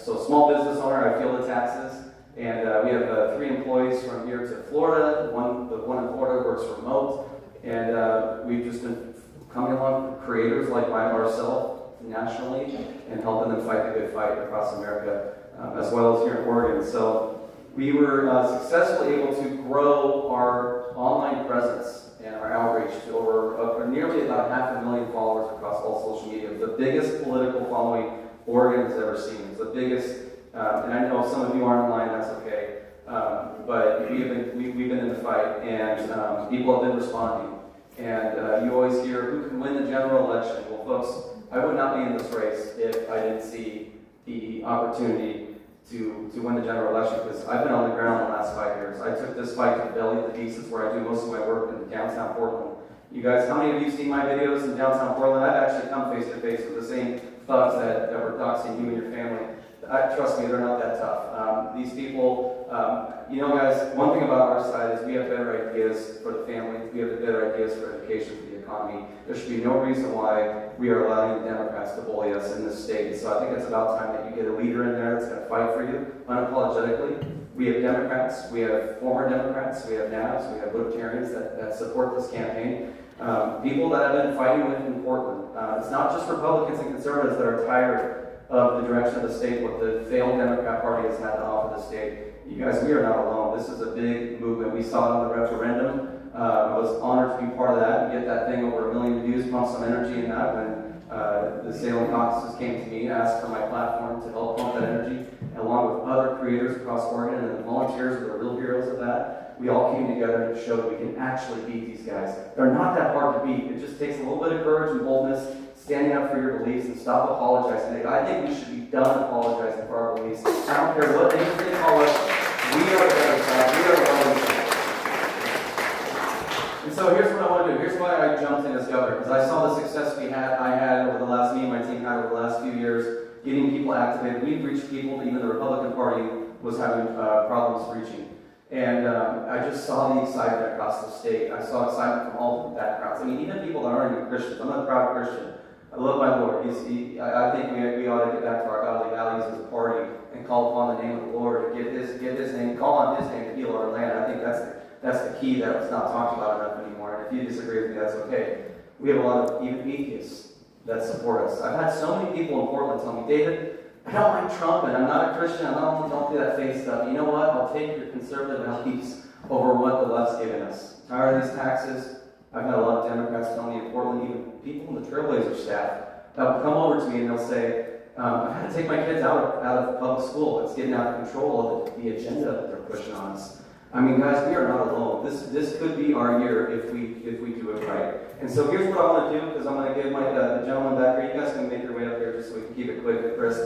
So small business owner, I feel the taxes. And we have 3 employees from here to Florida. The one in Florida works remote. And we've just been coming along creators like ourselves nationally and helping them fight the good fight across America, as well as here in Oregon. So we were successfully able to grow our online presence and our outreach to over nearly about 500,000 followers across all social media. It was the biggest political following Oregon has ever seen. It's the biggest, and I know some of you aren't online, that's okay, but we've been in the fight, and people have been responding. And you always hear, who can win the general election? Well, folks, I would not be in this race if I didn't see the opportunity to win the general election, because I've been on the ground the last 5 years. I took this fight to the belly of the beast. It's where I do most of my work in downtown Portland. You guys, how many of you seen my videos in downtown Portland? I've actually come face to face with the same thugs that were doxing you and your family. Trust me, they're not that tough. These people, guys, one thing about our side is we have better ideas for the family. We have better ideas for education, for the economy. There should be no reason why we are allowing the Democrats to bully us in this state. So I think it's about time that you get a leader in there that's going to fight for you unapologetically. We have Democrats, we have former Democrats, we have NABs, we have libertarians that support this campaign. People that have been fighting with in Portland. It's not just Republicans and conservatives that are tired of the direction of the state, what the failed Democrat Party has had to offer the state. You guys, we are not alone. This is a big movement. We saw it on the referendum. I was honored to be part of that and get that thing over 1 million views, pump some energy in that when the Salem caucuses came to me, asked for my platform to help pump that energy, and along with other creators across Oregon and the volunteers who are the real heroes of that. We all came together to show that we can actually beat these guys. They're not that hard to beat. It just takes a little bit of courage and boldness, standing up for your beliefs, and stop apologizing. I think we should be done apologizing for our beliefs. I don't care what names they call us. We are the better side. We are the better side. And so here's what I want to do. Here's why I jumped in as governor, because I saw the success I had over the last, me and my team had over the last few years, getting people activated. We've reached people that even the Republican Party was having problems reaching. And I just saw the excitement across the state. I saw excitement from all different backgrounds. I mean, even people that aren't even Christians. I'm a proud Christian. I love my Lord. I think we ought to get back to our godly values as a party and call upon the name of the Lord to get his name, call on his name to heal our land. I think that's the key that's not talked about enough anymore. And if you disagree with me, that's okay. We have a lot of even atheists that support us. I've had so many people in Portland tell me, David, I don't like Trump, and I'm not a Christian. Don't do that fake stuff. You know what? I'll take your conservative values over what the left's giving us. Tired of these taxes. I've had a lot of Democrats tell me in Portland, even people in the Trailblazer staff, that will come over to me and they'll say, I've had to take my kids out of public school. It's getting out of control of the agenda that they're pushing on us. I mean, guys, we are not alone. This could be our year if we do it right. And so here's what I want to do, because I'm going to give the gentleman back here. You guys can make your way up here just so we can keep it quick, Chris.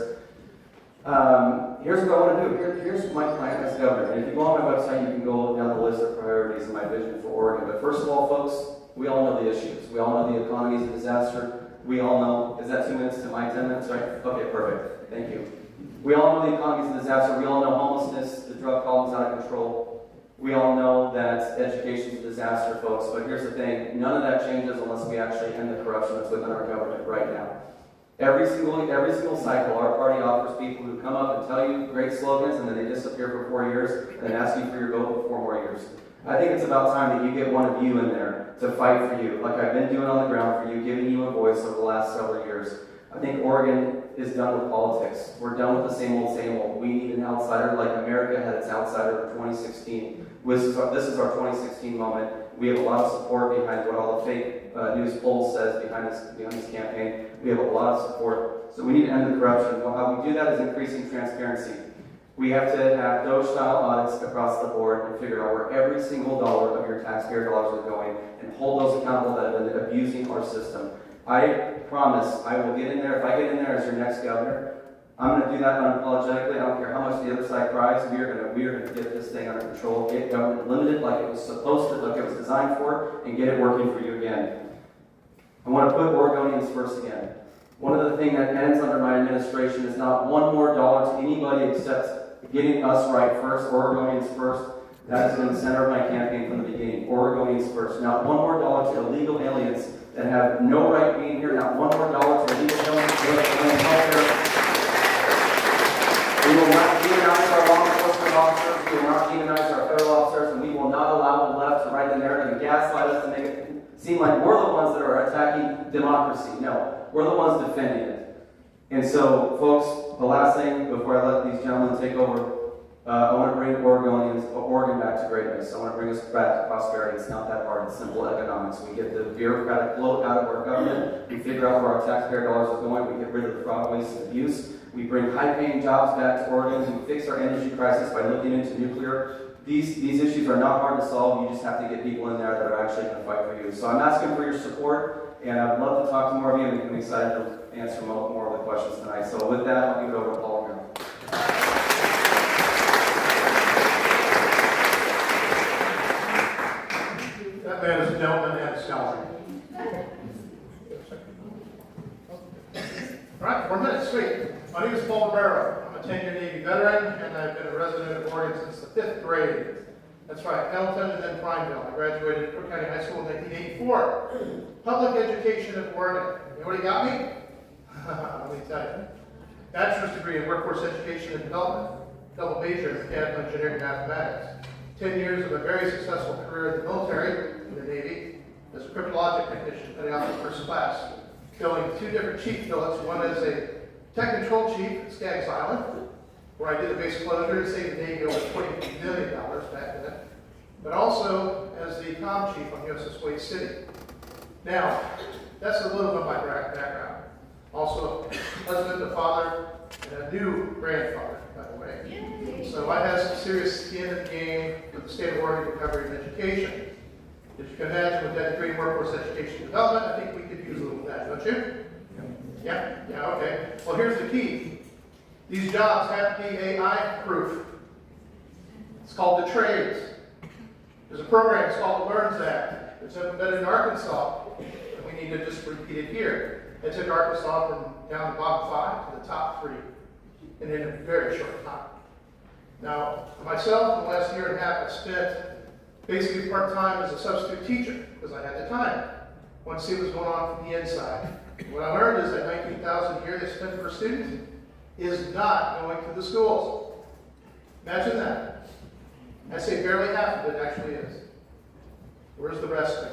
Here's what I want to do. Here's my plan as governor. And if you go on my website, you can go down the list of priorities and my vision for Oregon. But first of all, folks, we all know the issues. We all know the economy is a disaster. We all know, is that 2 minutes to my 10 minutes, right? Okay, perfect. Thank you. We all know the economy is a disaster. We all know homelessness, the drug problem is out of control. We all know that education is a disaster, folks. But here's the thing. None of that changes unless we actually end the corruption that's within our government right now. Every single cycle, our party offers people who come up and tell you great slogans, and then they disappear for 4 years, and then ask you for your vote for 4 more years. I think it's about time that you get one of you in there to fight for you, like I've been doing on the ground for you, giving you a voice over the last several years. I think Oregon is done with politics. We're done with the same old, same old. We need an outsider like America had its outsider in 2016. This is our 2016 moment. We have a lot of support behind what all the fake news polls says behind this campaign. We have a lot of support. So we need to end the corruption. Well, how we do that is increasing transparency. We have to have Doge-style audits across the board and figure out where every single dollar of your taxpayer dollars are going and hold those accountable that have been abusing our system. I promise I will get in there. If I get in there as your next governor, I'm going to do that unapologetically. I don't care how much the other side cries. We are going to get this thing under control, get government limited like it was supposed to, like it was designed for, and get it working for you again. I want to put Oregonians first again. One of the things that ends under my administration is not one more dollar to anybody except getting us right first, Oregonians first. That has been the center of my campaign from the beginning. Oregonians first. Not one more dollar to illegal aliens that have no right being here. Not one more dollar to illegal aliens who have health care. We will not demonize our law enforcement officers. We will not demonize our federal officers, and we will not allow the left to write the narrative and gaslight us to make it seem like we're the ones that are attacking democracy. No, we're the ones defending it. And so, folks, the last thing before I let these gentlemen take over, I want to bring Oregon back to greatness. I want to bring us back to prosperity. It's not that hard. It's simple economics. We get the bureaucratic bloat out of our government. We figure out where our taxpayer dollars are going. We get rid of the fraud, waste, and abuse. We bring high-paying jobs back to Oregon. We fix our energy crisis by looking into nuclear. These issues are not hard to solve. You just have to get people in there that are actually going to fight for you. So I'm asking for your support, and I'd love to talk to more of you, and I'm excited to answer more of the questions tonight. So with that, I'll give it over to Polk now. That man is a gentleman and a scholar. All right, 4 minutes, sweet. My name is Paul Rivera. I'm a 10-year Navy veteran, and I've been a resident of Oregon since the 5th grade. That's right, Pendleton and then Prineville. I graduated Cook County High School in 1984. Public education at Oregon. You know what he got me? Let me tell you. Bachelor's degree in workforce education and development. Double major in mechanical engineering and mathematics. 10 years of a very successful career in the military, in the Navy, as a cryptologic technician, heading off in first class, filling 2 different chief billets, one as a tech control chief at Skaggs Island, where I did a base closure to save the Navy over $20 million back then, but also as the comm chief on USS Wade City. Now, that's a little bit of my background. Also, husband, a father, and a new grandfather, by the way. Yay. So I have some serious skin in the game for the state of Oregon recovery and education. As you can imagine, with that degree in workforce education and development, I think we could use a little of that, don't you? Yeah, okay. Well, here's the key. These jobs have to be AI-proof. It's called the trades. There's a program, it's called the LEARNS Act. It's implemented in Arkansas, and we need to just repeat it here. It took Arkansas from down the bottom 5 to the top 3, and in a very short time. Now, for myself, in the last year and a half, I spent basically part-time as a substitute teacher, because I had the time. I wanted to see what was going on from the inside. What I learned is that $19,000 a year they spend per student is not going to the schools. Imagine that. I say barely half of it actually is. Where's the rest going?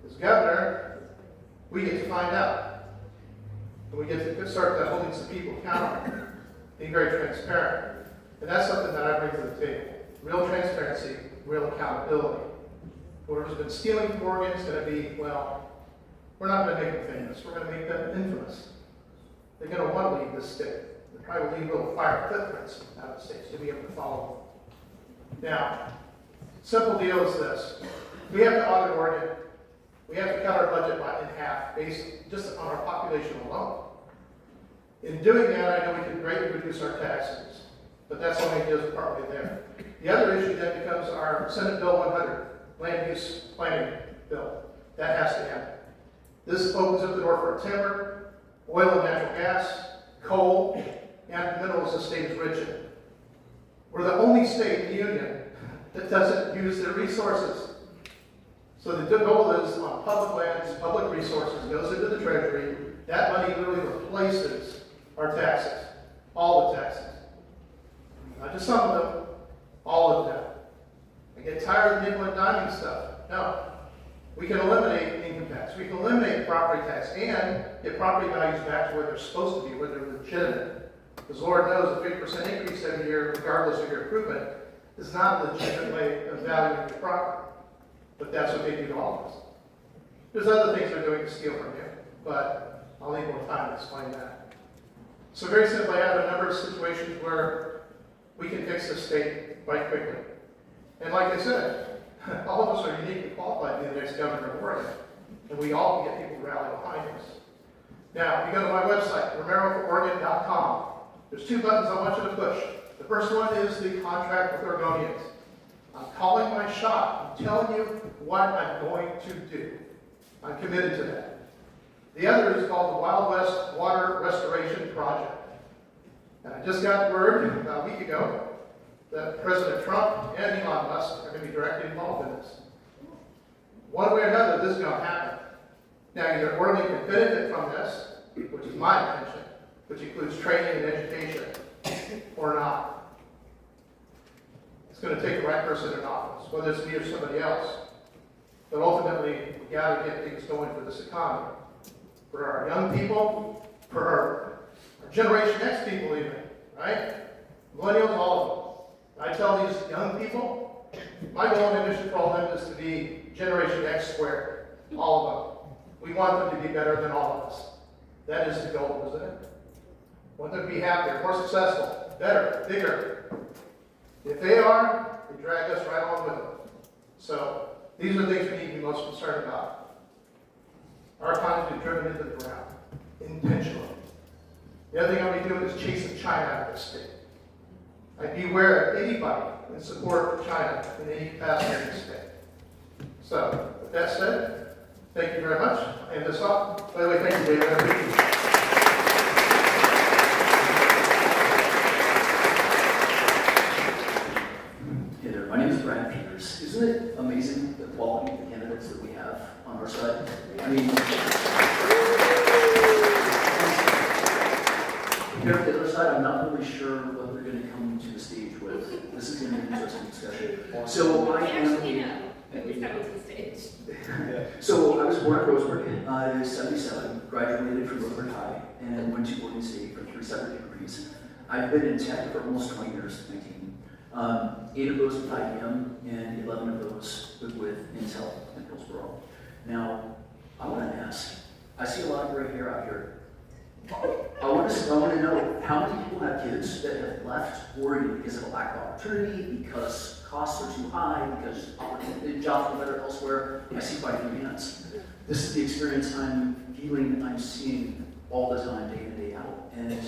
As governor, we get to find out. And we get to start holding some people accountable, being very transparent. And that's something that I bring to the table. Real transparency, real accountability. Whoever's been stealing from Oregon is going to be, well, we're not going to make them famous. We're going to make them infamous. They're going to want to leave this state. They'll probably leave little fire footprints out of the state, so you'll be able to follow them. Now, simple deal is this. We have to audit Oregon. We have to cut our budget in half based just on our population alone. In doing that, I know we can greatly reduce our taxes, but that's only just partly there. The other issue then becomes our Senate Bill 100, Land Use Planning Bill. That has to happen. This opens up the door for timber, oil and natural gas, coal, and minerals the state is rich in. We're the only state in the union that doesn't use their resources. So the goal is on public lands, public resources, goes into the treasury. That money literally replaces our taxes, all the taxes. Not just some of them, all of them. I get tired of nickel and diming stuff. No. We can eliminate income tax. We can eliminate property tax and get property values back to where they're supposed to be, where they're legitimate. Because Lord knows a 50% increase every year, regardless of your improvement, is not a legitimate way of valuing your property. But that's what they do to all of us. There's other things they're doing to steal from you, but I'll need more time to explain that. So very simply, I have a number of situations where we can fix this state quite quickly. And like I said, all of us are uniquely qualified to be the next governor of Oregon, and we all can get people to rally behind us. Now, if you go to my website, romerofororegon.com, there's two buttons I want you to push. The first one is the contract with Oregonians. I'm calling my shot. I'm telling you what I'm going to do. I'm committed to that. The other is called the Wild West Water Restoration Project. And I just got word about a week ago that President Trump and Elon Musk are going to be directly involved in this. One way or another, this is going to happen. Now, either Oregon can benefit from this, which is my intention, which includes training and education, or not. It's going to take the right person in office, whether it's me or somebody else. But ultimately, we've got to get things going for this economy. For our young people, for our Generation X people even, right? Millennials, all of them. I tell these young people, my goal and mission for all of them is to be Generation X squared. All of them. We want them to be better than all of us. That is the goal, isn't it? We want them to be happier, more successful, better, bigger. If they are, they drag us right along with them. So, these are things we need to be most concerned about. Our economy is driven into the ground, intentionally. The other thing I'll be doing is chasing China out of this state. I'd beware of anybody in support of China in any capacity in this state. So, with that said, thank you very much. I'll end this off. By the way, thank you, David. I appreciate it. Hey there, my name is Brian Peters. Isn't it amazing the quality of the candidates that we have on our side? I mean, compared to the other side, I'm not really sure what they're going to come to the stage with. This is going to be an interesting discussion. So I am. So I was born at Roseburg, I was 77, graduated from Roseburg High, and went to Oregon State for 3 separate degrees. I've been in tech for almost 20 years, 19. 8 of those with IBM, and 11 of those with Intel in Hillsboro. Now, I want to ask, I see a lot of gray hair out here. I want to know how many people have kids that have left Oregon because of a lack of opportunity, because costs are too high, because jobs are better elsewhere. I see quite a few hands. This is the experience I'm feeling, I'm seeing all the time, day in, day out. And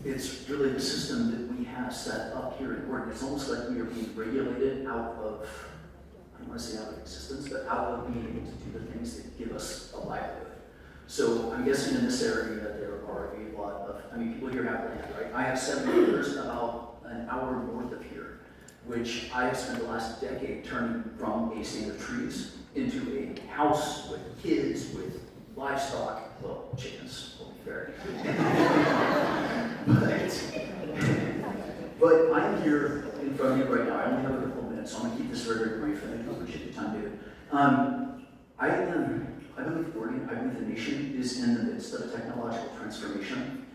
it's really the system that we have set up here in Oregon. It's almost like we are being regulated out of, I don't want to say out of existence, but out of being able to do the things that give us a livelihood. So I'm guessing in this area there are a lot of, people here have land, right? I have 7 acres about an hour north of here, which I have spent the last decade turning from a stand of trees into a house with kids, with livestock, well, chickens, will be fair. But I'm here in front of you right now. I only have a couple of minutes, so I'm going to keep this very, very brief, and I appreciate your time, David. I believe Oregon, I believe the nation is in the midst of a technological transformation.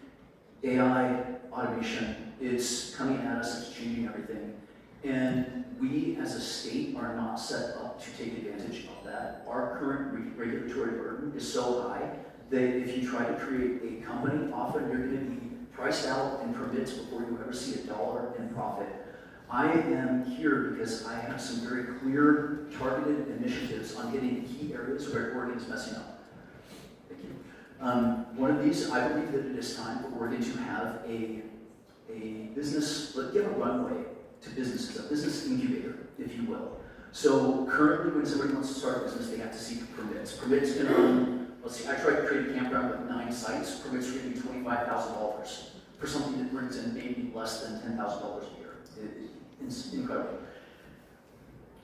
AI, automation, it's coming at us, it's changing everything. And we as a state are not set up to take advantage of that. Our current regulatory burden is so high that if you try to create a company, often you're going to be priced out in permits before you ever see $1 in profit. I am here because I have some very clear, targeted initiatives on getting key areas where Oregon is messing up. Thank you. One of these, I believe that it is time for Oregon to have a business, give a runway to businesses, a business incubator, if you will. So currently, when somebody wants to start a business, they have to seek permits. Permits can run, let's see, I tried to create a campground with 9 sites. Permits are going to be $25,000 for something that brings in maybe less than $10,000 a year. It's incredible.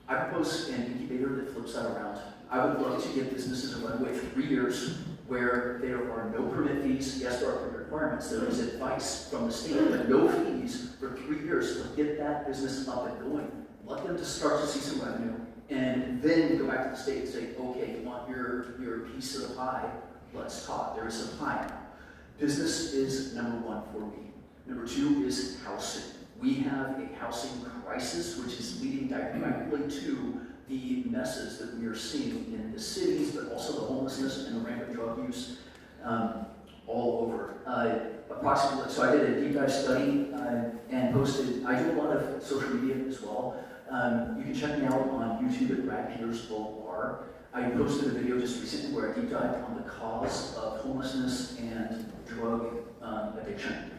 I propose an incubator that flips that around. I would love to give businesses a runway for 3 years where there are no permit fees. Yes, there are permit requirements. There is advice from the state, but no fees for 3 years to get that business up and going. Let them just start to see some revenue, and then go back to the state and say, okay, you want your piece of the pie? Let's talk. There is a pie now. Business is number 1 for me. Number 2 is housing. We have a housing crisis, which is leading directly to the messes that we are seeing in the cities, but also the homelessness and the rampant drug use all over. Approximately, so I did a deep dive study and posted, I do a lot of social media as well. You can check me out on YouTube at Brad Peters OR. I posted a video just recently where I deep dived on the cause of homelessness and drug addiction.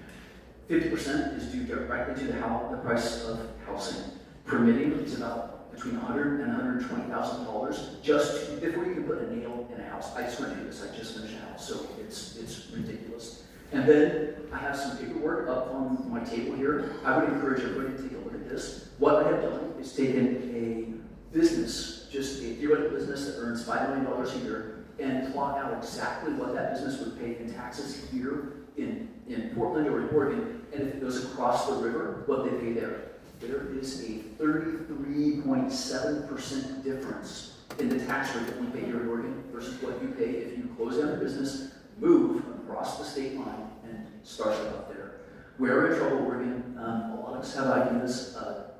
50% is due directly to the price of housing. Permitting is about between $100,000 and $120,000 just before you can put a nail in a house. I just went through this. I just finished a house, so it's ridiculous. And then I have some paperwork up on my table here. I would encourage everybody to take a look at this. What I have done is taken a business, just a theoretical business that earns $5 million a year, and plot out exactly what that business would pay in taxes here in Portland or in Oregon, and if it goes across the river, what they pay there. There is a 33.7% difference in the tax rate that we pay here in Oregon versus what you pay if you close down your business, move across the state line, and start it up there. We're in trouble, Oregon. A lot of us have ideas.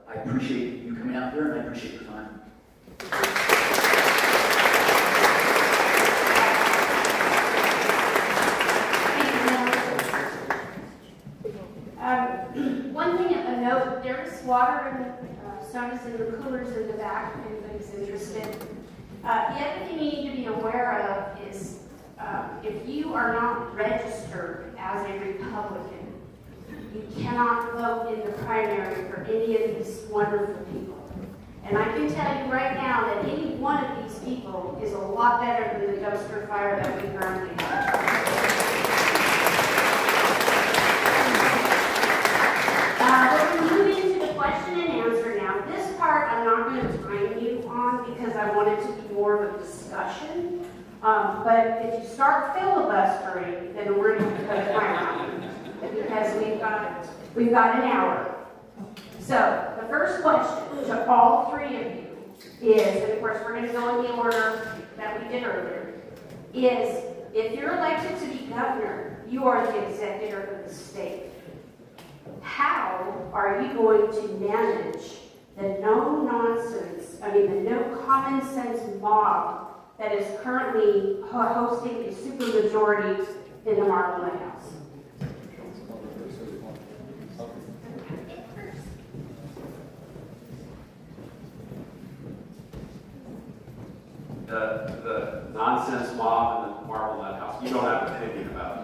I appreciate you coming out here, and I appreciate your time. One thing of note, there's water and sodas in the coolers in the back if anybody's interested. The other thing you need to be aware of is if you are not registered as a Republican, you cannot vote in the primary for any of these wonderful people. And I can tell you right now that any one of these people is a lot better than the dumpster fire that we currently have. We're going to move into the question and answer now. This part I'm not going to time you on because I want it to be more of a discussion. But if you start filibustering, then we're going to cut it right because we've got an hour. So the first question to all 3 of you is, and of course we're going to go in the order that we did earlier, is if you're elected to be governor, you are the executive of the state. How are you going to manage the no-nonsense, the no common sense mob that is currently hosting a supermajority in the Marble House? The nonsense mob in the Marblehead House, you don't have an opinion about it.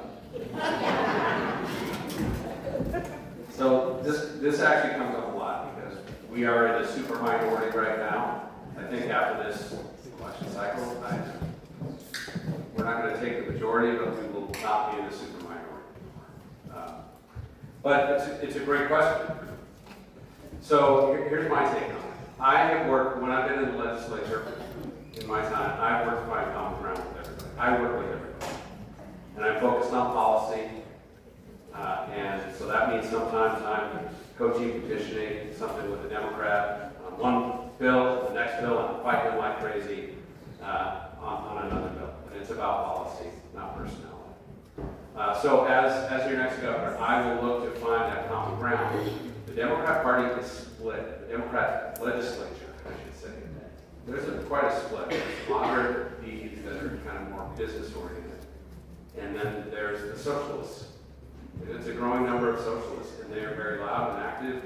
So this actually comes up a lot because we are in a super minority right now. I think after this election cycle, we're not going to take the majority, but we will not be in a super minority. But it's a great question. So here's my take on it. I have worked, when I've been in the legislature, in my time, I've worked to find common ground with everybody. I work with everybody. And I'm focused on policy. And so that means sometimes I'm co-chief petitioning something with a Democrat on one bill, the next bill, I'm fighting them like crazy on another bill. and it's about policy, not personality. So as your next governor, I will look to find that common ground. The Democrat Party is split. The Democrat legislature, I should say. There's quite a split. There's moderate Ds that are kind of more business oriented. And then there's the socialists. It's a growing number of socialists, and they are very loud and active,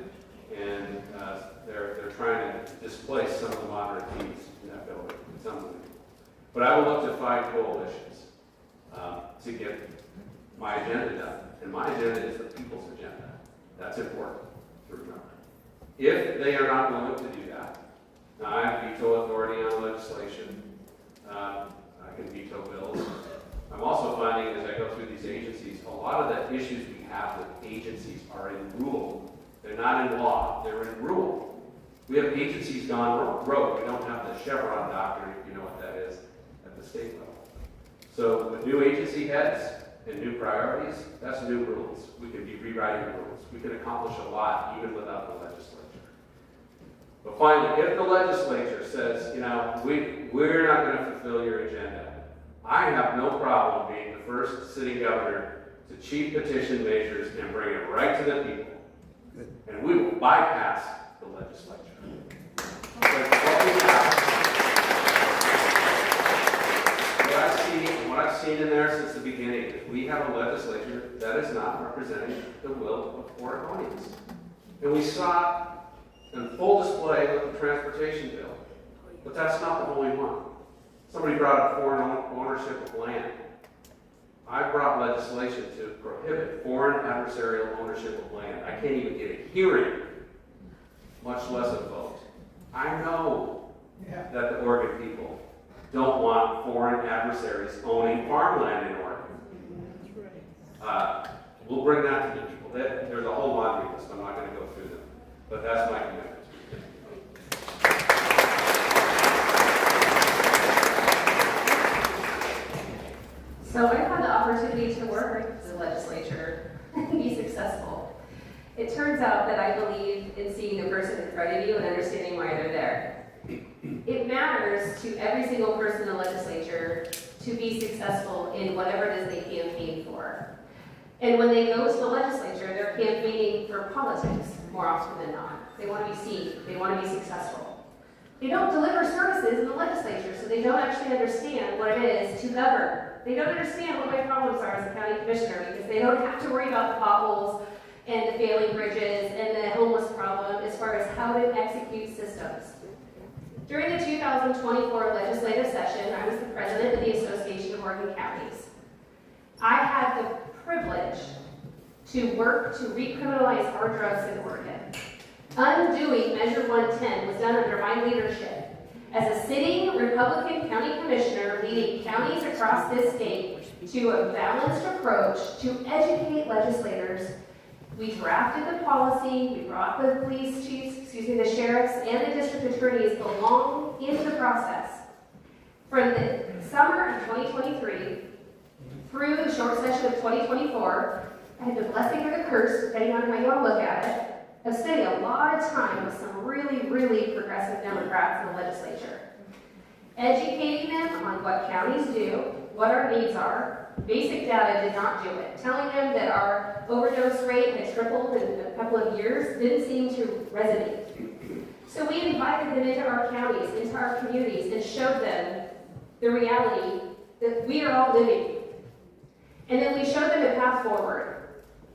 and they're trying to displace some of the moderate Ds in that building. Some of them. But I will look to find coalitions to get my agenda done. And my agenda is the people's agenda. That's important to remember. If they are not willing to do that, now I have veto authority on legislation. I can veto bills. I'm also finding as I go through these agencies, a lot of the issues we have with agencies are in rule. They're not in law, they're in rule. We have agencies gone rogue. We don't have the Chevron doctrine, if you know what that is, at the state level. So with new agency heads and new priorities, that's new rules. We could be rewriting rules. We could accomplish a lot even without the legislature. But finally, if the legislature says, you know, we're not going to fulfill your agenda, I have no problem being the first sitting governor to chief petition measures and bring it right to the people. Good. And we will bypass the legislature. What I've seen in there since the beginning is we have a legislature that is not representing the will of Oregonians. And we saw in full display with the transportation bill. But that's not the only one. Somebody brought up foreign ownership of land. I brought legislation to prohibit foreign adversarial ownership of land. I can't even get a hearing, much less a vote. I know that the Oregon people don't want foreign adversaries owning farmland in Oregon. We'll bring that to the people. There's a whole laundry list. I'm not going to go through them. But that's my commitment. So I've had the opportunity to work with the legislature and be successful. It turns out that I believe in seeing the person in front of you and understanding why they're there. It matters to every single person in the legislature to be successful in whatever it is they campaign for. And when they go to the legislature, they're campaigning for politics more often than not. They want to be seen. They want to be successful. They don't deliver services in the legislature, so they don't actually understand what it is to govern. They don't understand what my problems are as a county commissioner because they don't have to worry about the potholes and the failing bridges and the homeless problem as far as how to execute systems. During the 2024 legislative session, I was the president of the Association of Oregon Counties. I had the privilege to work to recriminalize hard drugs in Oregon. Undoing Measure 110 was done under my leadership. As a sitting Republican county commissioner leading counties across this state to a balanced approach to educate legislators, we drafted the policy, we brought the police chiefs, the sheriffs, and the district attorneys along in the process. From the summer of 2023 through the short session of 2024, I had the blessing or the curse, depending on how you want to look at it, of spending a lot of time with some really, really progressive Democrats in the legislature. Educating them on what counties do, what our needs are. Basic data did not do it. Telling them that our overdose rate had tripled in a couple of years didn't seem to resonate. So we invited them into our counties, into our communities, and showed them the reality that we are all living. And then we showed them a path forward.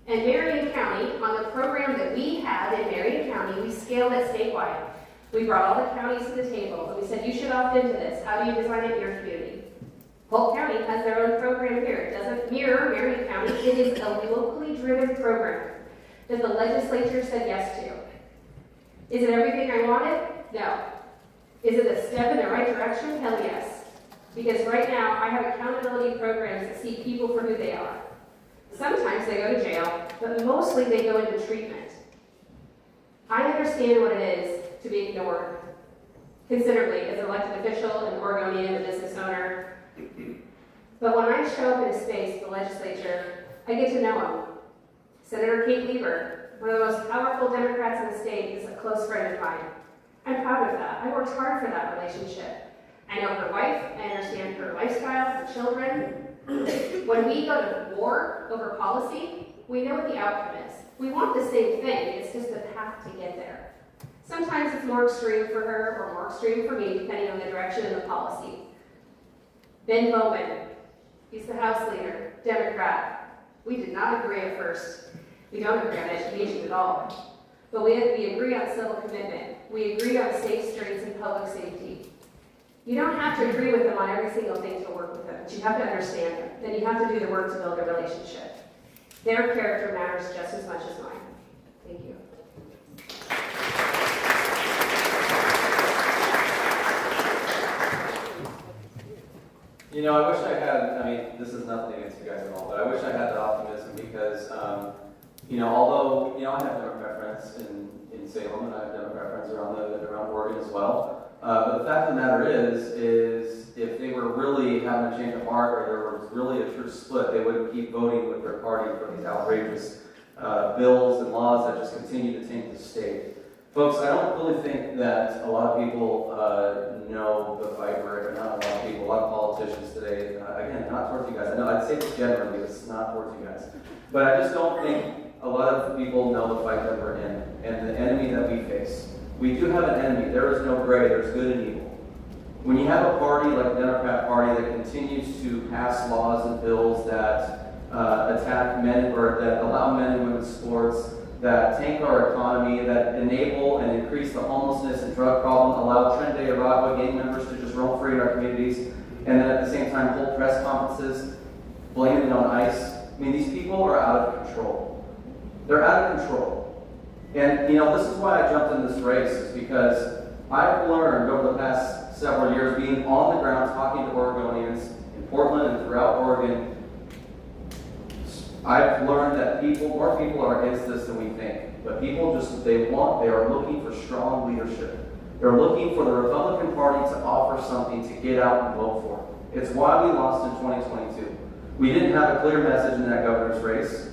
And Marion County, on the program that we had in Marion County, we scaled it statewide. We brought all the counties to the table, and we said, you should opt into this. How do you design it in your community? Polk County has their own program here. It doesn't mirror Marion County. It is a locally driven program that the legislature said yes to. Is it everything I wanted? No. Is it a step in the right direction? Hell yes. Because right now, I have accountability programs that see people for who they are. Sometimes they go to jail, but mostly they go into treatment. I understand what it is to be ignored considerably as an elected official, an Oregonian, a business owner. But when I show up in a space, the legislature, I get to know them. Senator Kate Lieber, one of the most powerful Democrats in the state, is a close friend of mine. I'm proud of that. I worked hard for that relationship. I know her wife, I understand her her lifestyle, her children. When we go to war over policy, we know what the outcome is. We want the same thing, it's just the path to get there. Sometimes it's more extreme for her or more extreme for me, depending on the direction and the policy. Ben Bowman, he's the House leader, Democrat. We did not agree at first. We don't agree on education at all. But we agree on civil commitment. We agree on safe streets and public safety. You don't have to agree with them on every single thing to work with them, but you have to understand them. Then you have to do the work to build a relationship. Their character matters just as much as mine. Thank you. You know, I wish I had, I mean, this is nothing against you guys at all, but I wish I had the optimism because, you know, although, you know, I have Democrat friends in Salem and I have Democrat friends around Oregon as well. But the fact of the matter is if they were really having a change of heart or there was really a true split, they would keep voting with their party for these outrageous bills and laws that just continue to taint the state. Folks, I don't really think that a lot of people know the fight we're in. Not a lot of people, a lot of politicians today. Again, not towards you guys. I know I'd say this generally, it's not towards you guys. But I just don't think a lot of people know the fight that we're in and the enemy that we face. We do have an enemy. There is no gray. There's good and evil. When you have a party like the Democrat Party that continues to pass laws and bills that attack men or that allow men and women's sports, that tank our economy, that enable and increase the homelessness and drug problem, allow Trinidad and Tobago gang members to just roam free in our communities, and then at the same time hold press conferences, blaming it on ICE. I mean, these people are out of control. They're out of control. And, you know, this is why I jumped in this race, is because I've learned over the past several years, being on the ground, talking to Oregonians in Portland and throughout Oregon, I've learned that more people are against this than we think. But people they are looking for strong leadership. They're looking for the Republican Party to offer something to get out and vote for. It's why we lost in 2022. We didn't have a clear message in that governor's race.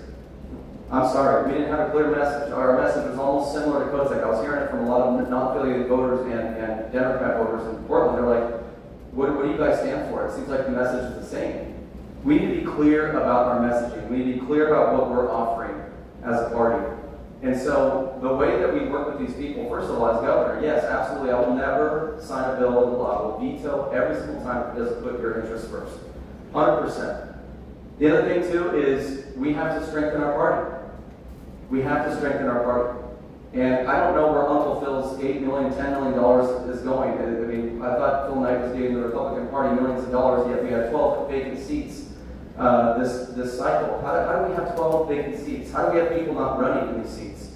I'm sorry, we didn't have a clear message. Our message was almost similar to Kotek. I was hearing it from a lot of non-affiliated voters and Democrat voters in Portland. They're like, what do you guys stand for? It seems like the message is the same. We need to be clear about our messaging. We need to be clear about what we're offering as a party. And so the way that we work with these people, first of all, as governor, yes, absolutely, I will never sign a bill into law. I will veto every single time it doesn't put your interests first. 100%. The other thing, too, is we have to strengthen our party. We have to strengthen our party. And I don't know where Uncle Phil's $8 million, $10 million is going. I mean, I thought Phil Knight was giving the Republican Party millions of dollars, yet we had 12 vacant seats this cycle. How do we have 12 vacant seats? How do we have people not running in these seats?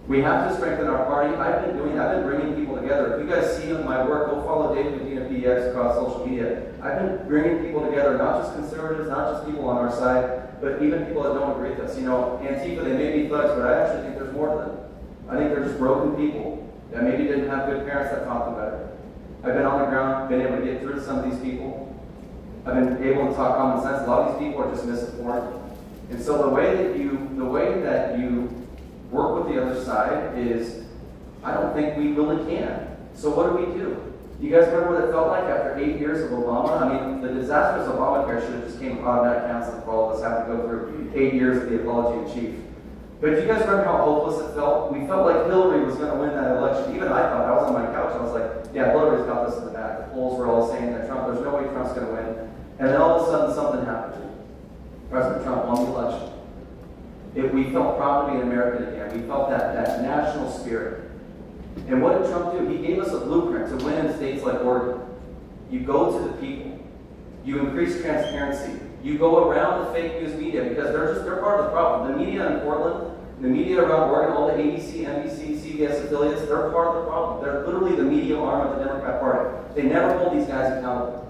We have to strengthen our party. I've been bringing people together. If you guys see my work, go follow David Medina PDX across social media. I've been bringing people together, not just conservatives, not just people on our side, but even people that don't agree with us. You know, Antifa, they may be thugs, but I actually think there's more to them. I think they're just broken people that maybe didn't have good parents that taught them better. I've been on the ground, been able to get through to some of these people. I've been able to talk common sense. A lot of these people are just misinformed. And so the way that you work with the other side is, I don't think we really can. So what do? You guys remember what it felt like after 8 years of Obama? I mean, the disastrous Obamacare should have just came with automatic counseling for all of us having to go through 8 years of the apology in chief. But do you guys remember how hopeless it felt? We felt like Hillary was going to win that election. Even I thought, I was on my couch, I was like, yeah, Hillary's got this in the back. The polls were all saying that there's no way Trump's going to win. And then all of a sudden something happened. President Trump won the election. We felt proud to be an American again. We felt that national spirit. And what did Trump do? He gave us a blueprint to win in states like Oregon. You go to the people. You increase transparency. You go around the fake news media because they're part of the problem. The media in Portland, the media around Oregon, all the ABC, NBC, CBS affiliates, they're part of the problem. They're literally the media arm of the Democrat Party. They never hold these guys accountable.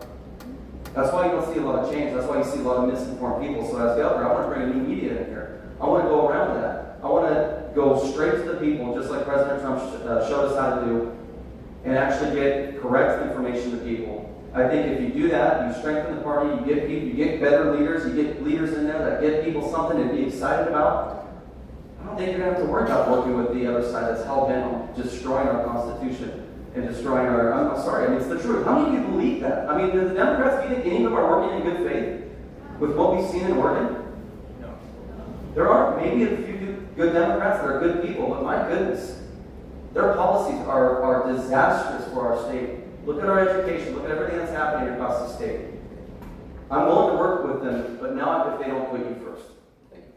That's why you don't see a lot of change. That's why you see a lot of misinformed people. So as governor, I want to bring a new media in here. I want to go around that. I want to go straight to the people, just like President Trump showed us how to do, and actually get correct information to people. I think if you do that, you strengthen the party, you get better leaders, you get leaders in there that get people something to be excited about. I don't think you're going to have to worry about working with the other side that's hell-bent on destroying our Constitution and destroying our, I'm sorry, I mean, it's the truth. How many of you believe that? I mean, do the Democrats, do you think any of them are working in good faith with what we've seen in Oregon? No. There are maybe a few good Democrats that are good people, but my goodness, their policies are disastrous for our state. Look at our education, look at everything that's happening across the state. I'm willing to work with them, but not if they don't put you first. Thank you.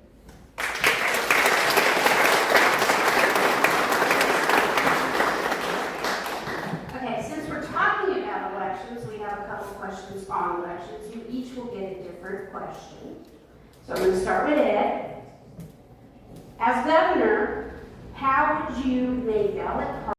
Okay, since we're talking about elections, we have a couple questions on elections. You each will get a different question. So I'm going to start with Ed. As governor, how would you make ballot